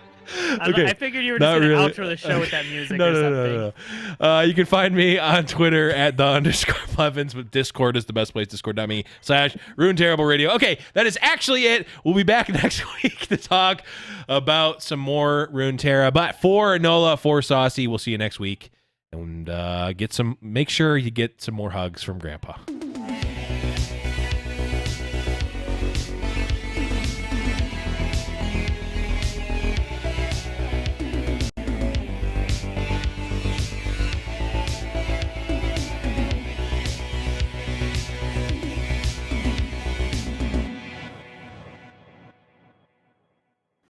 Okay. I figured you were Not just going to really. outro the show with that music No, or no, something. no. You can find me on Twitter at @the_Blevins, but Discord is the best place, discord.me/Runeterrable Radio. Okay, that is actually it. We'll be back next week to talk about some more Runeterra. But for Nola, for Saucy, we'll see you next week. And make sure you get some more hugs from Grandpa.